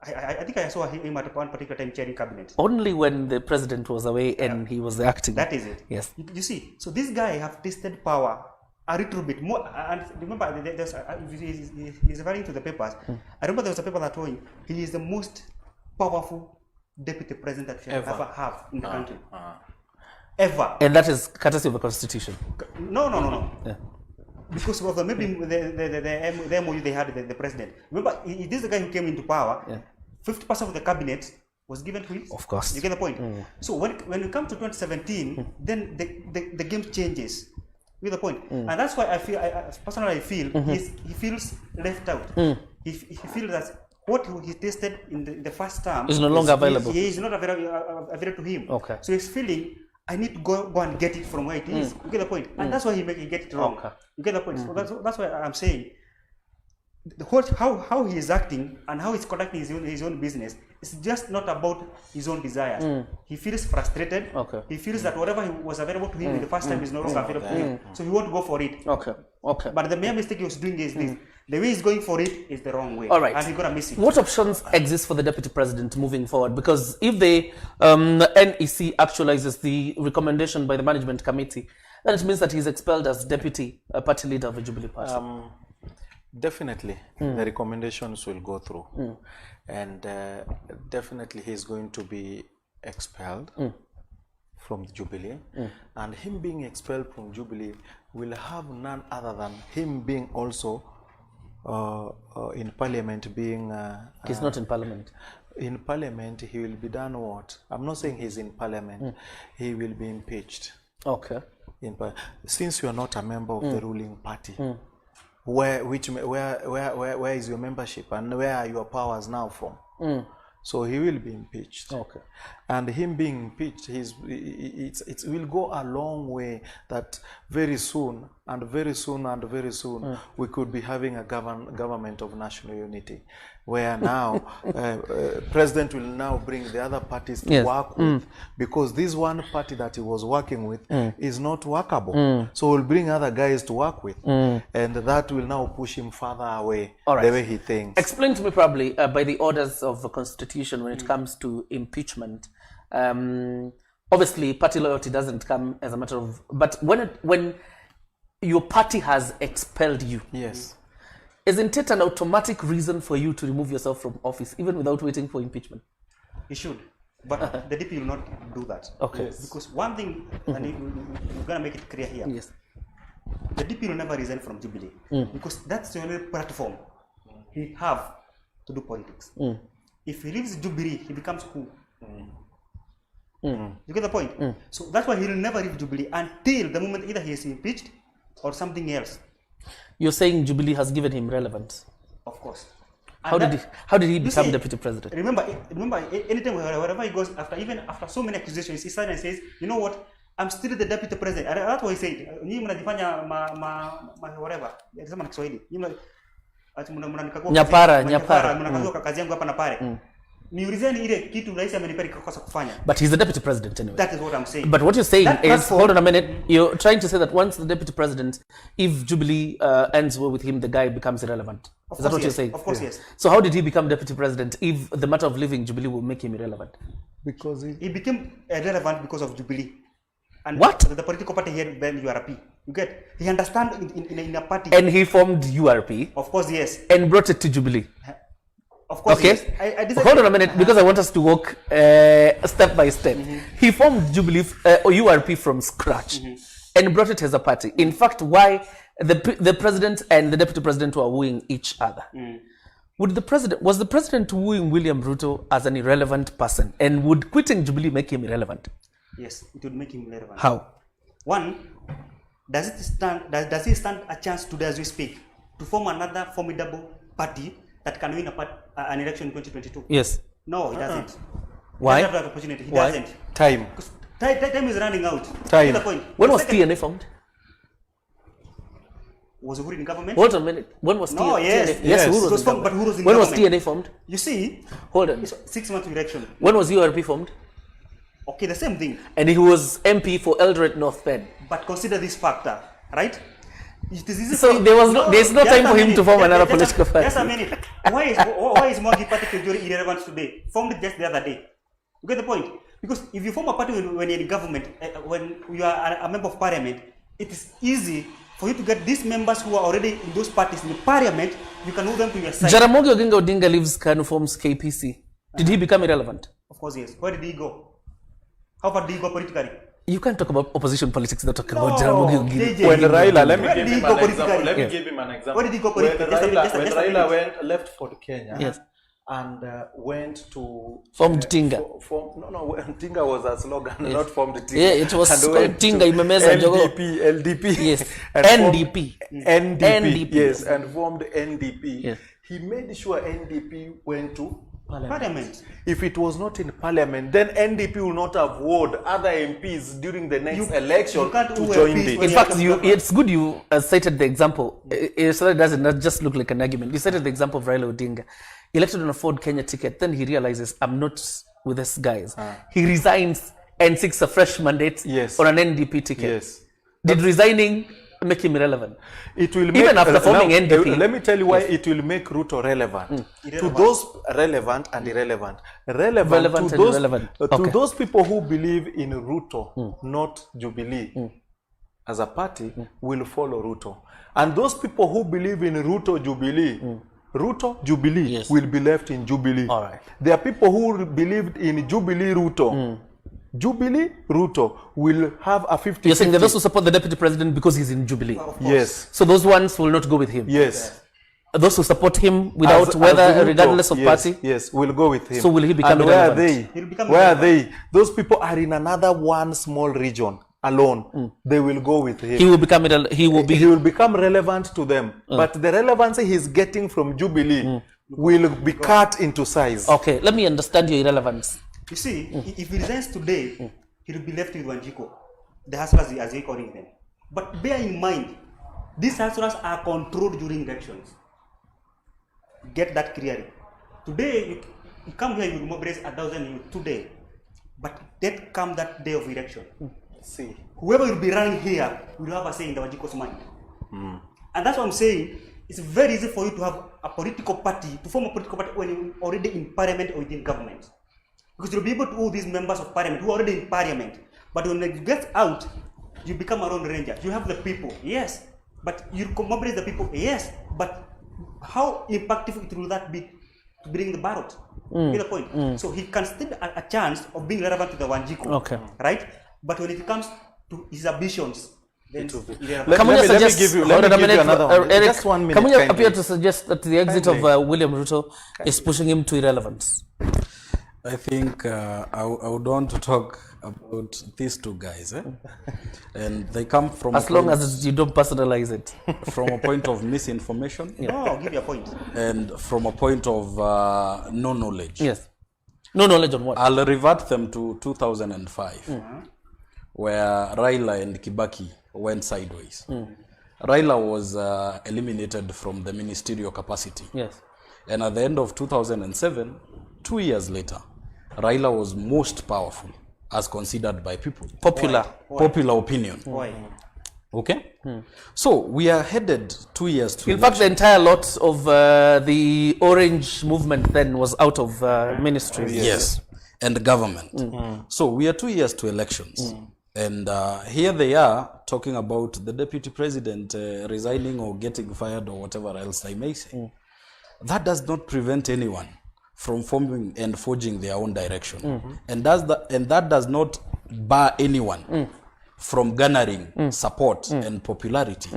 I think I saw him at one particular time chairing cabinet. Only when the president was away and he was acting. That is it. Yes. You see, so this guy have tested power a little bit more. And remember, he's referring to the papers. I remember there was a paper that told him he is the most powerful deputy president that we ever have in the country. Ever. And that is courtesy of the constitution. No. Yeah. Because of maybe the MOU they had the president. Remember, this is the guy who came into power. 50% of the cabinet was given to him. Of course. You get the point. So when we come to 2017, then the game changes. You get the point. And that's why I feel he feels left out. He feels that what he tasted in the first term is no longer available. He is not available to him. Okay. So he's feeling, I need to go and get it from where it is. You get the point? And that's why he get it wrong. Okay. You get the point? So that's why I'm saying how he is acting and how he's conducting his own business is just not about his own desires. He feels frustrated. Okay. He feels that whatever was available to him in the first time is no longer available to him. So he won't go for it. Okay. But the main mistake he was doing is this. The way he's going for it is the wrong way. All right. And he's going to miss it. What options exist for the deputy president moving forward? Because if the NEC actualizes the recommendation by the management committee, then it means that he's expelled as deputy party leader of the Jubilee Party. Definitely, the recommendations will go through, and definitely he's going to be expelled from Jubilee, and him being expelled from Jubilee will have none other than him being also in Parliament. Being He's not in Parliament. In Parliament, he will be done what? I'm not saying he's in Parliament. He will be impeached. Okay. Since you are not a member of the ruling party. Where is your membership and where are your powers now from? So he will be impeached. Okay. And him being impeached, it will go a long way that very soon we could be having a government of national unity, where now president will now bring the other parties to work with, because this one party that he was working with is not workable. So we'll bring other guys to work with, and that will now push him further away the way he thinks. Explain to me probably by the orders of the constitution when it comes to impeachment. Obviously, party loyalty doesn't come as a matter of, but when your party has expelled you, yes, isn't it an automatic reason for you to remove yourself from office, even without waiting for impeachment? He should, but the DP will not do that. Okay. Yes. Because one thing, and we're gonna make it clear here. Yes. The DP will never resign from Jubilee because that's the only platform he have to do politics. If he leaves Jubilee, he becomes who? You get the point? So that's why he will never leave Jubilee until the moment either he is impeached or something else. You're saying Jubilee has given him relevance. Of course. How did he become deputy president? Remember, anytime wherever he goes, after so many accusations, he stands and says, you know what? I'm still the deputy president. And that's what he said. Nyinyi mnajifanya whatever. Sema Kiswahili. Nyapara. Mnakazua kazi yangu hapa na pale. Niulizeni ile kitu rais amenipea kosa kufanya. But he's the deputy president anyway. That is what I'm saying. But what you're saying That is, platform, hold on a minute, you're trying to say that once the deputy president, if Jubilee ends well with him, the guy becomes irrelevant. Is that what you're saying? Of course, yes. So how did he become deputy president if the matter of leaving Jubilee will make him irrelevant? Because he became irrelevant because of Jubilee. And What? The political party here then URP. You get? He understands in a party. And he formed URP. Of course, yes. And brought it to Jubilee. Of course, Okay. yes. I disagree. Hold on a minute, because I want us to walk step by step. He formed Jubilee or URP from scratch and brought it as a party. In fact, why the president and the deputy president were wooing each other? Was the president wooing William Ruto as an irrelevant person, and would quitting Jubilee make him irrelevant? Yes, it would make him relevant. How? One, does he stand a chance today as we speak to form another formidable party that can win an election in 2022? Yes. No, he doesn't. Why? He doesn't have that opportunity. He Why? doesn't. time. Because time is running out. Time. Get the point. When The was second- TNA formed? Was Uhuru in government? Hold on a minute. When was No, TNA? yes. Yes, Uhuru It was was in formed, government. but Uhuru was in When was government. TNA formed? You see, Hold on. it's 6 months election. When was URP formed? Okay, the same thing. And he was MP for Eldoret North Pen. But consider this factor, right? It is easy So for- there's no just time a for him minute. to form Just- another just political party. Just a minute. Why is Mwangi Party Kejori irrelevant today? Formed it just the other day. You get the point? Because if you form a party when you're in government, when you are a member of parliament, it is easy for you to get these members who are already in those parties in the parliament. You can move them to your side. Jaramogi Oginga Odinga leaves KANU, forms KPC. Did he become irrelevant? Of course, yes. Where did he go? How far did he go politically? You can't talk about opposition politics without talking No, about Jaramogi Oginga. JJ. When Raila, let me Where give did he him go an example. politically? Let me Yes. give him an example. Where did he go When politically? Just a Raila minute. went left for Kenya, Yes. and went to Formed Tinga. No, Tinga was a slogan, not formed Tinga. Yeah, it was And called went to Tinga Imemeza Jogo. LDP. Yes. And formed NDP. NDP. NDP. Yes, and formed NDP. Yes. He made sure NDP went to Parliament. If it was not in parliament, then NDP will not have wooed other MPs during the next election you can't to woo join MPs it. when In fact, it's good you cited the example, so that it doesn't not just look like an argument. You cited the example of Raila Odinga, elected on a Ford Kenya ticket. Then he realizes, I'm not with these guys. He resigns and seeks a fresh mandate Yes. on an NDP ticket. Yes. Did resigning make him irrelevant? It will make, Even after forming now, NDP. Let me tell you why it will make Ruto relevant. To those relevant and irrelevant. Relevant and to those, irrelevant. to Okay. those people who believe in Ruto, not Jubilee, as a party, will follow Ruto. And those people who believe in Ruto, Jubilee, Ruto, Jubilee, Yes. will be left in Jubilee. All right. There are people who believed in Jubilee, Ruto. Jubilee, Ruto will have a 50-50. You're saying that those who support the deputy president because he's in Jubilee. Yes. So those ones will not go with him. Yes. Those who support him without As whether Ruto, regardless of yes, party. Yes, we'll go with him. So will he become and where are irrelevant? they? He'll become Where are irrelevant. they? Those people are in another one small region alone. They will go with him. He will become he will be He will become relevant to them. But the relevancy he's getting from Jubilee will be cut into size. okay. Let me understand your irrelevance. You see, if he resigns today, he'll be left with Wanjiko. The hustlers, as they calling them. But bear in mind, these hustlers are controlled during elections. Get that clearly. Today, you come here, you mobilize 1,000 youth today. But that come that day of election. See. Whoever will be running here will have a say in the Wanjiko's mind. And that's what I'm saying. It's very easy for you to have a political party, to form a political party when you're already in parliament or within government. Because you'll be able to all these members of parliament who are already in parliament. But when you get out, you become a lone ranger. You have the people, yes. But you mobilize the people, yes. But how impactful it will that be to bring the ballot? Get the point? So he can still a chance of being relevant to the Wanjiko. Okay. Right? But when it comes to his ambitions, then irrelevant. Let me give you another one. Eric, Just 1 minute. can we kindly. appear to suggest that the exit Kindly. of William Ruto is pushing him to irrelevance? I think I would want to talk about these two guys, and they come from As long as you don't personalize it. from a point of misinformation No, I'll give you a point. and from a point of no knowledge. Yes. No knowledge on what? I'll revert them to 2005, where Raila and Kibaki went sideways. Raila was eliminated from the ministerial capacity. Yes. And at the end of 2007, 2 years later, Raila was most powerful as considered by people. Popular. Popular opinion. Why? Okay? So we are headed 2 years to In fact, the entire lot of the orange movement then was out of ministry. Yes, and government. So we are 2 years to elections. And here they are talking about the deputy president resigning or getting fired or whatever else they may say. That does not prevent anyone from forming and forging their own direction. And that does not bar anyone from garnering support and popularity.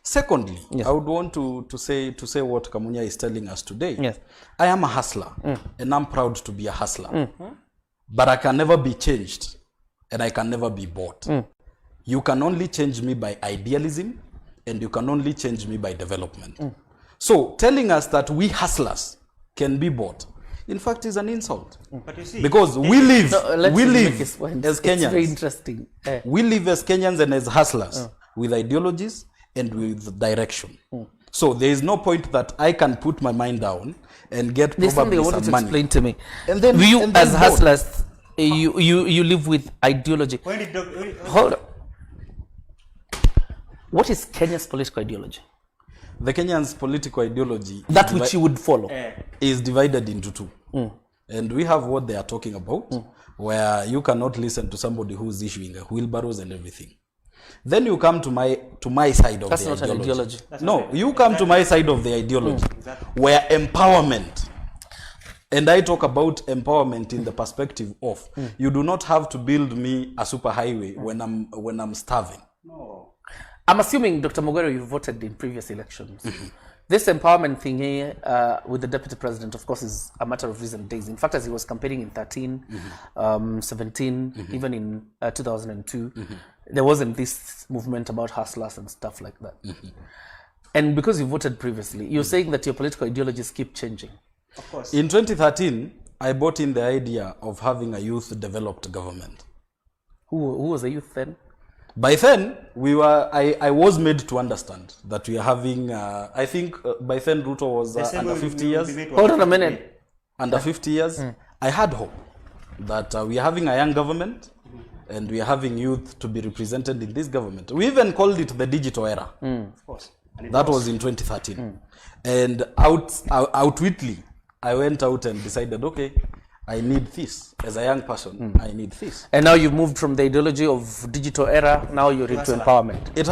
Secondly, I would want to say what Kamunya is telling us today. Yes. I am a hustler, and I'm proud to be a hustler. But I can never be changed, and I can never be bought. You can only change me by idealism, and you can only change me by development. So telling us that we hustlers can be bought, in fact, is an insult. But you see, Because we live, Let's we make live his point. as It's very Kenyans. interesting. We live as Kenyans and as hustlers with ideologies and with direction. So there is no point that I can put my mind down and get There's something I probably wanted to some money. explain to me. And then- you and then as vote. hustlers, you live with ideology. when did Hold on. What is Kenya's political ideology? The Kenyans' political ideology That which you would follow. is divided into two. And we have what they are talking about, where you cannot listen to somebody who's issuing wheelbarrows and everything. Then you come to my side of That's the not an ideology. ideology. No, you come to my side of the ideology, where empowerment, and I talk about empowerment in the perspective of you do not have to build me a superhighway when I'm starving. No. I'm assuming, Dr. Mogwero, you voted in previous elections. This empowerment thing here with the deputy president, of course, is a matter of recent days. In fact, as he was campaigning in 13, 17, even in 2002, there wasn't this movement about hustlers and stuff like that. And because you voted previously, you're saying that your political ideologies keep changing. Of course. In 2013, I bought in the idea of having a youth-developed government. Who was the youth then? By then, I was made to understand that we are having, I think by then Ruto was under 50 years. Hold on a minute. Under 50 years. I had hope that we are having a young government and we are having youth to be represented in this government. We even called it the digital era. Of course. That was in 2013. And outwitly, I went out and decided, okay, I need this. As a young person, I need this. And now you've moved from the ideology of digital era, now you're into empowerment. It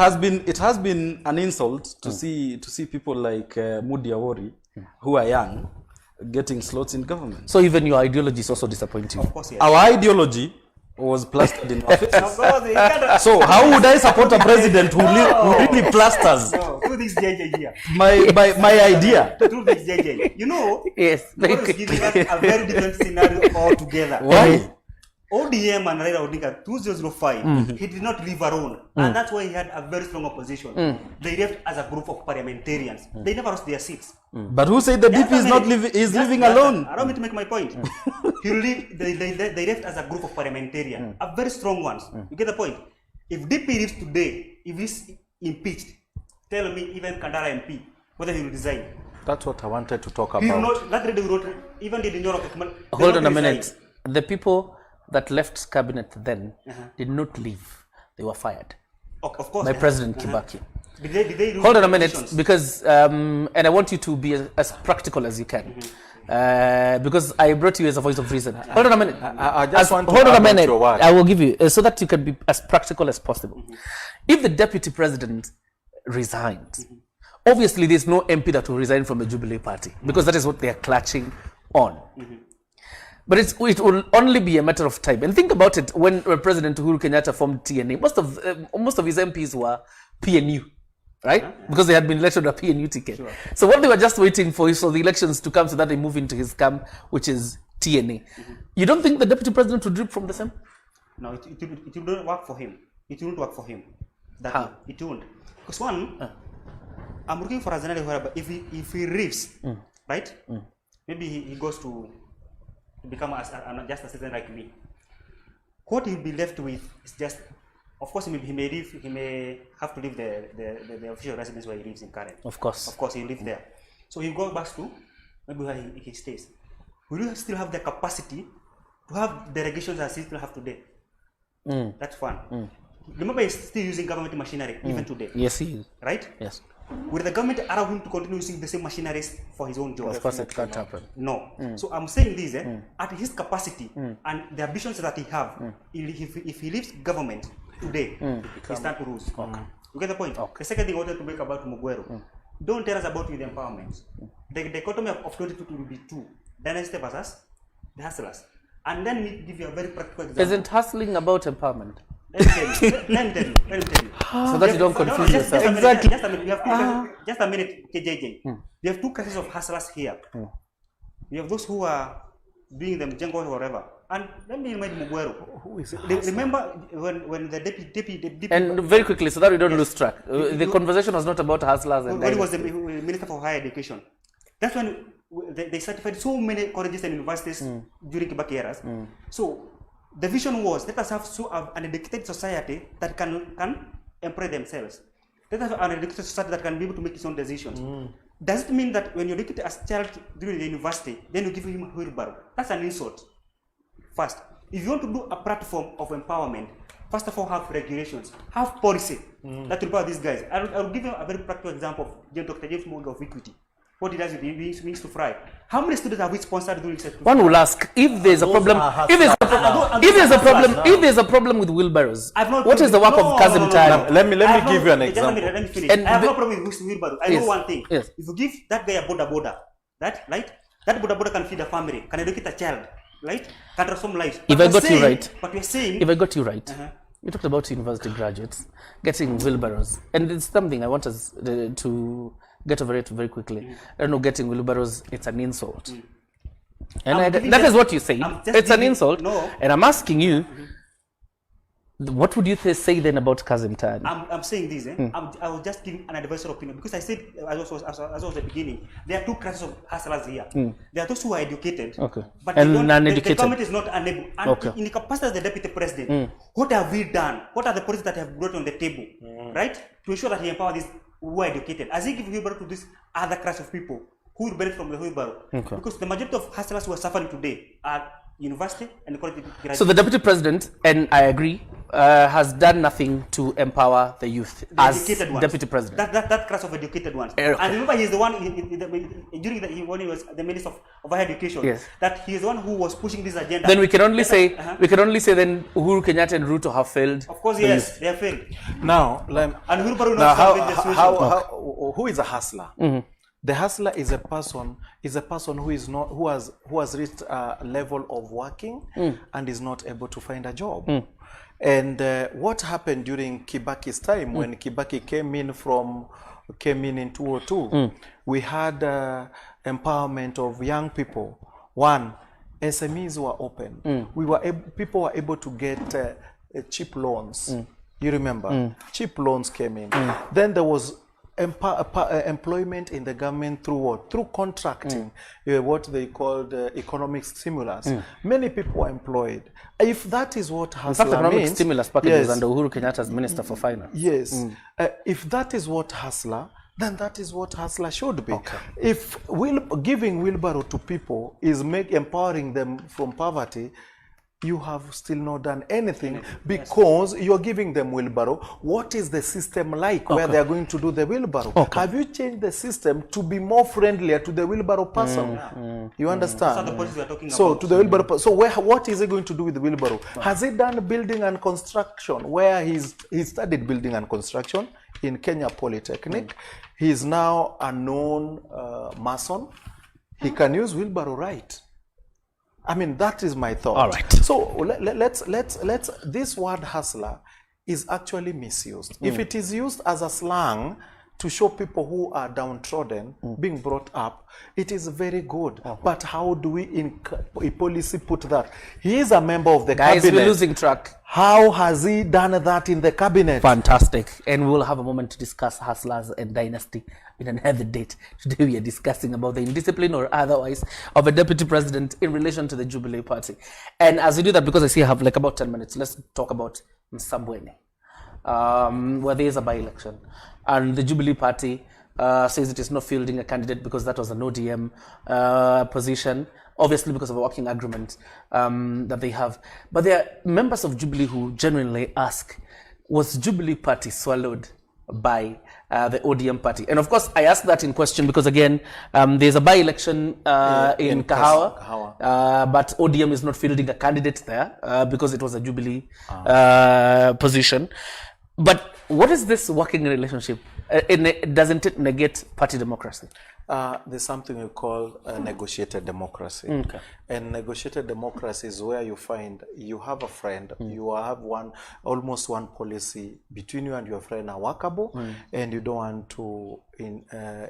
has been an insult to see people like Mudi Awori, who are young, getting slots in government. So even your ideology is also disappointing. Of course, yes. Our ideology was plastered in our faces. So how would I support a president who really plasters Do this JJ here. my idea? Do this JJ. You know, Yes. God is giving us a very different scenario altogether. Why? ODM and Raila Odinga 2005, he did not live alone. And that's why he had a very strong opposition. They left as a group of parliamentarians. They never lost their seats. But who said the DP is not living alone? Allow me to make my point. They left as a group of parliamentarians, a very strong ones. You get the point? If DP leaves today, if he's impeached, tell me even Kandara MP whether he will resign. That's what I wanted to talk He will about. not. That really wrote even the New York. Hold on a minute. The people that left cabinet then did not leave. They were fired Of course. by President Kibaki. Did they lose Hold on a minute, positions? because and I want you to be as practical as you can, because I brought you as a voice of reason. Hold on a minute. I just want to hold on a add minute. your word. I will give you so that you can be as practical as possible. If the deputy president resigns, obviously there's no MP that will resign from the Jubilee party because that is what they are clutching on. But it will only be a matter of time. And think about it: when President Uhuru Kenyatta formed TNA, most of his MPs were PNU, right? Because they had been elected a PNU ticket. Sure. So what they were just waiting for is for the elections to come so that they move into his camp, which is TNA. You don't think the deputy president would drip from the same? No, it will not work for him. It won't work for him. How? It won't. Because one, I'm looking for a scenario where if he leaves, right? Maybe he goes to become just a citizen like me. What he'll be left with is just, of course, he may leave. He may have to leave the official residence where he lives in Karen. Of course. Of course, he'll live there. So he'll go back to maybe where he stays. Will you still have the capacity to have delegations as he still have today? That's one. Remember, he's still using government machinery even today. Yes, he is. Right? Yes. Will the government allow him to continue using the same machineries for his own job? Of course, it can't happen. No. So I'm saying this, at his capacity and the ambitions that he have, if he leaves government today, he stands to lose. You get the point? The second thing I wanted to make about Mugweru, don't tell us about youth empowerment. The dichotomy of 22 will be two: dynasty versus the hustlers. And let me give you a very practical example. Isn't hustling about empowerment? Let me tell you. So that you don't confuse yourself. Exactly. Just a minute. We have just a minute, KJJ. We have two classes of hustlers here. We have those who are doing them jungle or whatever. And let me remind Mugweru. Who is Remember when the deputy And very quickly, so that we don't lose track. The conversation was not about hustlers and when he was the Minister for Higher Education. That's when they certified so many colleges and universities during Kibaki eras. So the vision was, let us have an educated society that can employ themselves. Let us have an educated society that can be able to make its own decisions. Does it mean that when you educate a child during the university, then you give him a wheelbarrow? That's an insult. First, if you want to do a platform of empowerment, first of all, have regulations, have policy that will empower these guys. I'll give you a very practical example of Dr. James Morgan of Equity. What he does is he means to fry. How many students have we sponsored doing research? One will ask if there's a problem. If there's a problem with wheelbarrows, what is the work of Kazim Tari? Let me give you an example. Let me finish. I have no problem with wheelbarrows. I know one thing. Yes. If you give that guy a boda, that right? That boda can feed a family, can educate a child, right? Can transform lives. If I got you right, but we're saying, if I got you right, you talked about university graduates getting wheelbarrows, and it's something I want us to get over it very quickly. I don't know, getting wheelbarrows, it's an insult. And that is what you say. It's an insult. No. And I'm asking you, What would you say then about Kazim Tani? I'm saying this. I was just giving an advisory opinion because I said, as was at the beginning, there are two classes of hustlers here. There are those who are educated, but and the government is not unable. And in the capacity as the deputy president, what have we done? What are the policies that have brought on the table, right, to ensure that he empowers these who are educated? As he gives wheelbarrow to this other class of people who will benefit from the wheelbarrow, because the majority of hustlers who are suffering today are university and quality graduates. So the deputy president, and I agree, has done nothing to empower the youth as deputy president. That class of educated ones. And remember, he's the one when he was the minister of higher education. That he is the one who was pushing this agenda. Then we can only say then Uhuru Kenyatta and Ruto have failed. Of course, yes, they have failed. Now, who is a hustler? The hustler is a person who has reached a level of working and is not able to find a job. And what happened during Kibaki's time when Kibaki came in in 2002, we had empowerment of young people. One, SMEs were open. People were able to get cheap loans. You remember? Cheap loans came in. Then there was employment in the government through what? Through contracting, what they called economic stimulus. Many people are employed. If that is what hustler means, economic stimulus package was under Uhuru Kenyatta as Minister for Finance. Yes. If that is what hustler, then that is what hustler should be. If giving wheelbarrow to people is empowering them from poverty, you have still not done anything because you're giving them wheelbarrow. What is the system like where they are going to do the wheelbarrow? Have you changed the system to be more friendlier to the wheelbarrow person? You understand? So to the wheelbarrow person. So what is he going to do with the wheelbarrow? Has he done building and construction where he studied building and construction in Kenya Polytechnic? He is now a known mason. He can use wheelbarrow, right? I mean, that is my thought. All right. So let's this word hustler is actually misused. If it is used as a slang to show people who are downtrodden being brought up, it is very good. But how do we in policy put that? He is a member of the cabinet. Guys, we're losing track. How has he done that in the cabinet? Fantastic. And we'll have a moment to discuss hustlers and dynasty in another date. Today we are discussing about the indiscipline or otherwise of a deputy president in relation to the Jubilee party. And as we do that, because I see I have like about 10 minutes, let's talk about Insubordination, where there is a by-election. And the Jubilee party says it is not fielding a candidate because that was an ODM position, obviously because of a working agreement that they have. But there are members of Jubilee who genuinely ask, was Jubilee party swallowed by the ODM party? And of course, I ask that in question because again, there's a by-election in Kahawa, but ODM is not fielding a candidate there because it was a Jubilee position. But what is this working relationship? Doesn't it negate party democracy? There's something we call negotiated democracy. And negotiated democracy is where you find you have a friend, you have almost one policy between you and your friend are workable, and you don't want to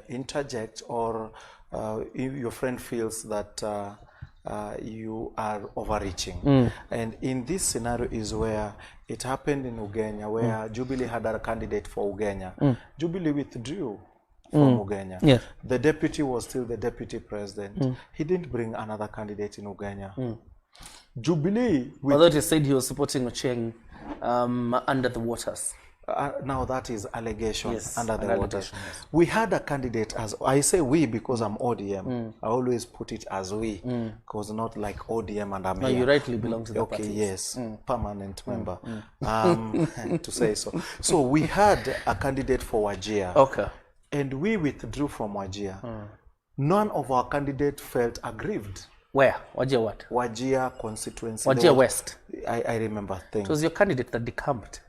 interject, or your friend feels that you are overreaching. And in this scenario is where it happened in Ugenya, where Jubilee had a candidate for Ugenya. Jubilee withdrew from Ugenya. The deputy was still the deputy president. He didn't bring another candidate in Ugenya. Jubilee... Although he said he was supporting Ocheng under the waters. Now that is allegations under the waters. We had a candidate, as I say we because I'm ODM. I always put it as we, because not like ODM and I'm No, here. you rightly belong to the Okay, party. yes, permanent member, to say so. So we had a candidate for Wajir, and we withdrew from Wajir. None of our candidates felt aggrieved. Where? Wajir what? Wajir constituency. Wajir West. I remember things. It was your candidate that decamped.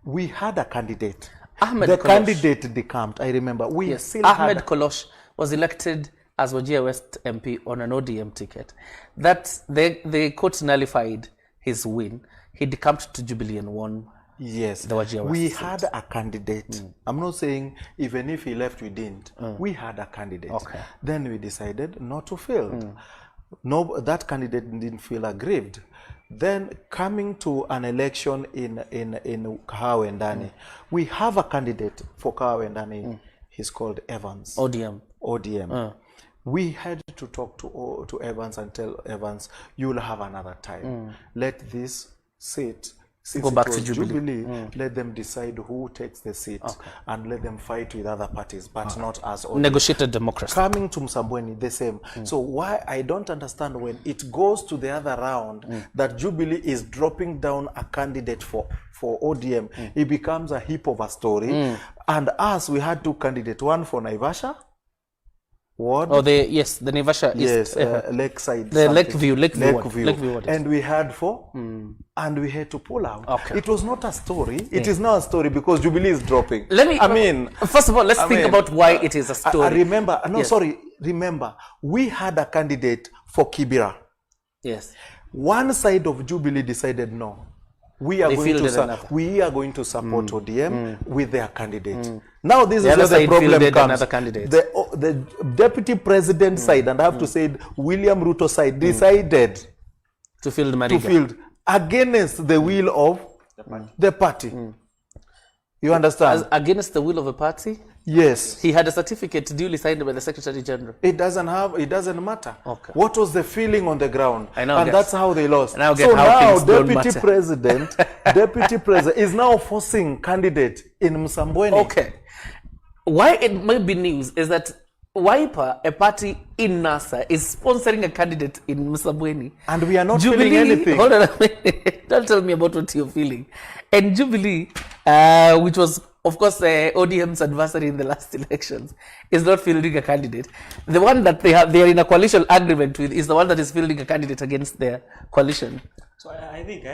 We had a candidate. Ahmed candidate decamped. I remember. We still Ahmed Kolosh was elected as Wajir West MP on an ODM ticket. That the court nullified his win. He decamped to Jubilee and won. Yes, the Wajir West we seat. had a candidate. I'm not saying even if he left, we didn't. We had a candidate. Then we decided not to field. No, that candidate didn't feel aggrieved. Then coming to an election in Kahawa and Dani, we have a candidate for Kahawa and Dani. He's called Evans. ODM. We had to talk to Evans and tell Evans, you'll have another time. Let this seat, since Go back it was to Jubilee. let them decide who takes the seat and let them fight with other parties, but not us. Negotiated democracy. Coming to Msambweni, the same. So why I don't understand when it goes to the other round that Jubilee is dropping down a candidate for ODM, it becomes a heap of a story. And us, we had two candidates, one for Naivasha ward. Oh, the Naivasha yes, East. Lakeside. The something. Lakeview ward. And we had and we had to pull out. Okay. It was not a story. It is now a story because Jubilee is dropping. First of all, let's think about why it is a story. I remember, remember, we had a candidate for Kibera. Yes. One side of Jubilee decided no. We are going to support ODM with their candidate. Now this is where the problem comes. The deputy president side, and I have to say William Ruto side, decided to field against the will of the party. You understand? Against the will of the party? Yes. He had a certificate duly signed by the Secretary General. It doesn't matter. Okay. What was the feeling on the ground? That's how they lost. Now deputy president is now forcing candidate in Msambweni. Okay. Why it may be news is that Wiper, a party in NASA, is sponsoring a candidate in Msambweni. And we are not Jubilee, feeling anything. Hold on a minute. Don't tell me about what you're feeling. And Jubilee, which was, of course, ODM's adversary in the last elections, is not fielding a candidate. The one that they are in a coalition agreement with is the one that is fielding a candidate against their coalition. So I think,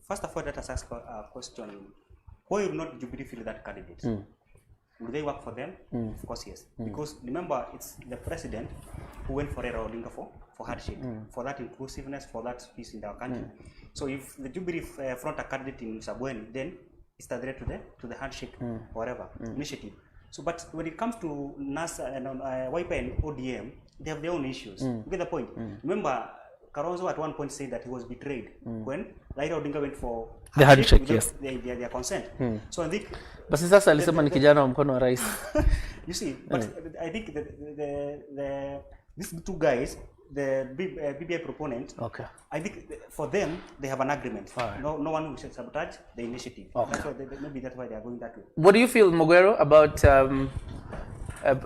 first of all, let us ask a question. Why would not Jubilee field that candidate? Would they work for them? Of course, yes. Because remember, it's the president who went for Raila Odinga for hardship, for that inclusiveness, for that peace in our country. So if the Jubilee front a candidate in Sabweni, then it's a threat to the handshake, whatever initiative. So, but when it comes to NASA and YP and ODM, they have their own issues. You get the point? Remember, Karonzo at one point said that he was betrayed when Raila Odinga went for the handshake, yes. Their consent. So I think. But sasa alisema ni kijana wa mkono wa rais. You see, but I think these two guys, the BBI proponent, I think for them they have an agreement. Right. No one will sabotage the initiative. That's why maybe that's why they are going that way. What do you feel, Moguero, about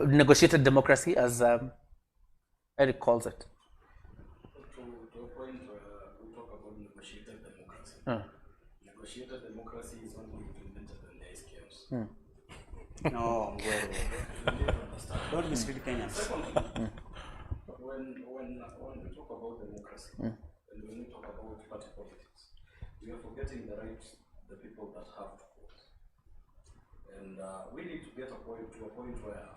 negotiated democracy, as Eric calls it? To a point where we talk about negotiated democracy. Negotiated democracy is only implemented when there is chaos. No, don't mislead Kenyans. When we talk about democracy, and when we talk about party politics, we are forgetting the rights the people that have to vote. And we need to get to a point where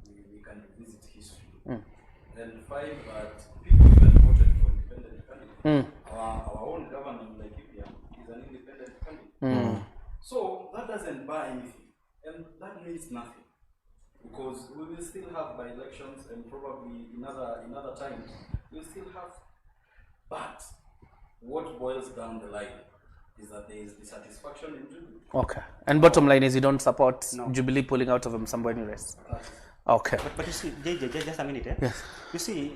we can revisit history and find that people even voted for independent candidates. Our own governor in Nigeria is an independent candidate. So that doesn't buy anything, and that means nothing. Because we will still have by-elections and probably in other times we'll still have. But what boils down the line is that there is dissatisfaction in Jubilee. Okay. And bottom line is you don't support Jubilee pulling out of Msambweni race. Okay. But you see, JJ, just a minute. Yes. You see,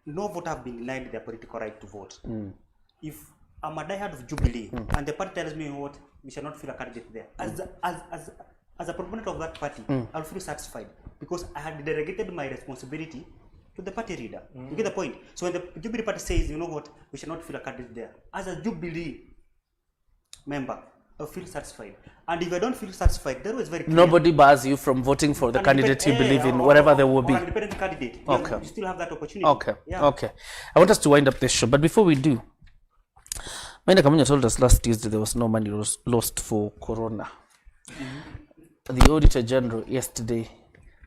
no voter have been denied their political right to vote. If I'm a diehard of Jubilee and the party tells me what, we shall not feel a candidate there. As a proponent of that party, I'll feel satisfied because I had delegated my responsibility to the party leader. You get the point? So when the Jubilee party says, you know what, we shall not feel a candidate there, as a Jubilee member, I'll feel satisfied. And if I don't feel satisfied, that was very clear. Nobody bars you from voting for the candidate you believe in, whatever they will be. Or an independent candidate. Okay. You still have that opportunity. Okay. Yeah. Okay. I want us to wind up this show, but before we do, Maina Kamunya told us last Tuesday there was no money lost for Corona. The Auditor General yesterday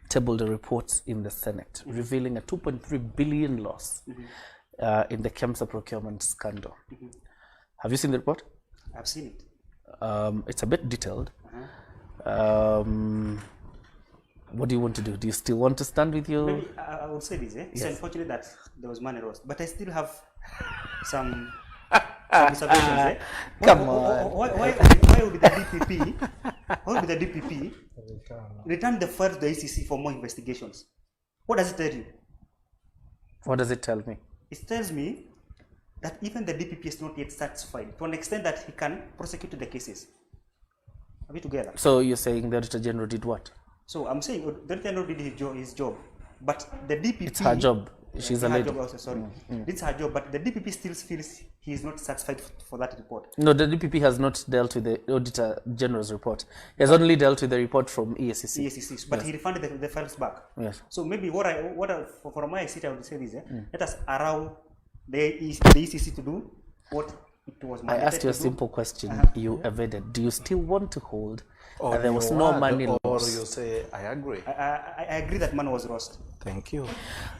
tabled a report in the Senate revealing a 2.3 billion loss in the KEMSA procurement scandal. Have you seen the report? I've seen it. It's a bit detailed. what do you want to do? Do you still want to stand with your... Maybe I would say this, It's unfortunate that there was money lost, but I still have some observations, Come on. Why would the DPP, return the file to the ICC for more investigations? What does it tell you? What does it tell me? It tells me that even the DPP is not yet satisfied to an extent that he can prosecute the cases. Are we together? So you're saying the Auditor General did what? So I'm saying the Auditor General did his job, but the DPP... It's her job. She's a lady. Job also, sorry. It's her job, but the DPP still feels he is not satisfied for that report. No, the DPP has not dealt with the Auditor General's report. He has only dealt with the report from EACC. But he refunded the files back. Yes. So maybe from my seat I would say this, let us allow the ECC to do what it was mandated. I asked you a simple question. You evaded. Do you still want to hold? And there was no money lost. Or you say, I agree. I agree that money was lost. Thank you.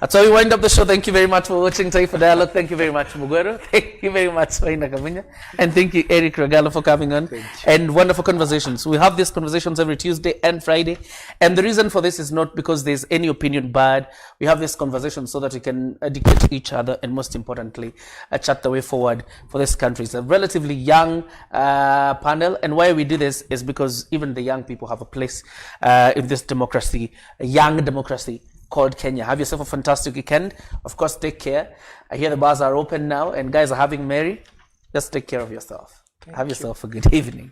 That's how we wind up the show. Thank you very much for watching Taifa Dialogue. Thank you very much, Mugwero. Thank you very much, Waina Kamunya. And thank you, Eric Regalo, for coming on. And wonderful conversations. We have these conversations every Tuesday and Friday. And the reason for this is not because there's any opinion bad. We have these conversations so that we can educate each other and, most importantly, chart the way forward for this country. It's a relatively young panel. And why we do this is because even the young people have a place in this democracy, a young democracy called Kenya. Have yourself a fantastic weekend. Of course, take care. I hear the bars are open now and guys are having merry. Just take care of yourself. Have yourself a good evening.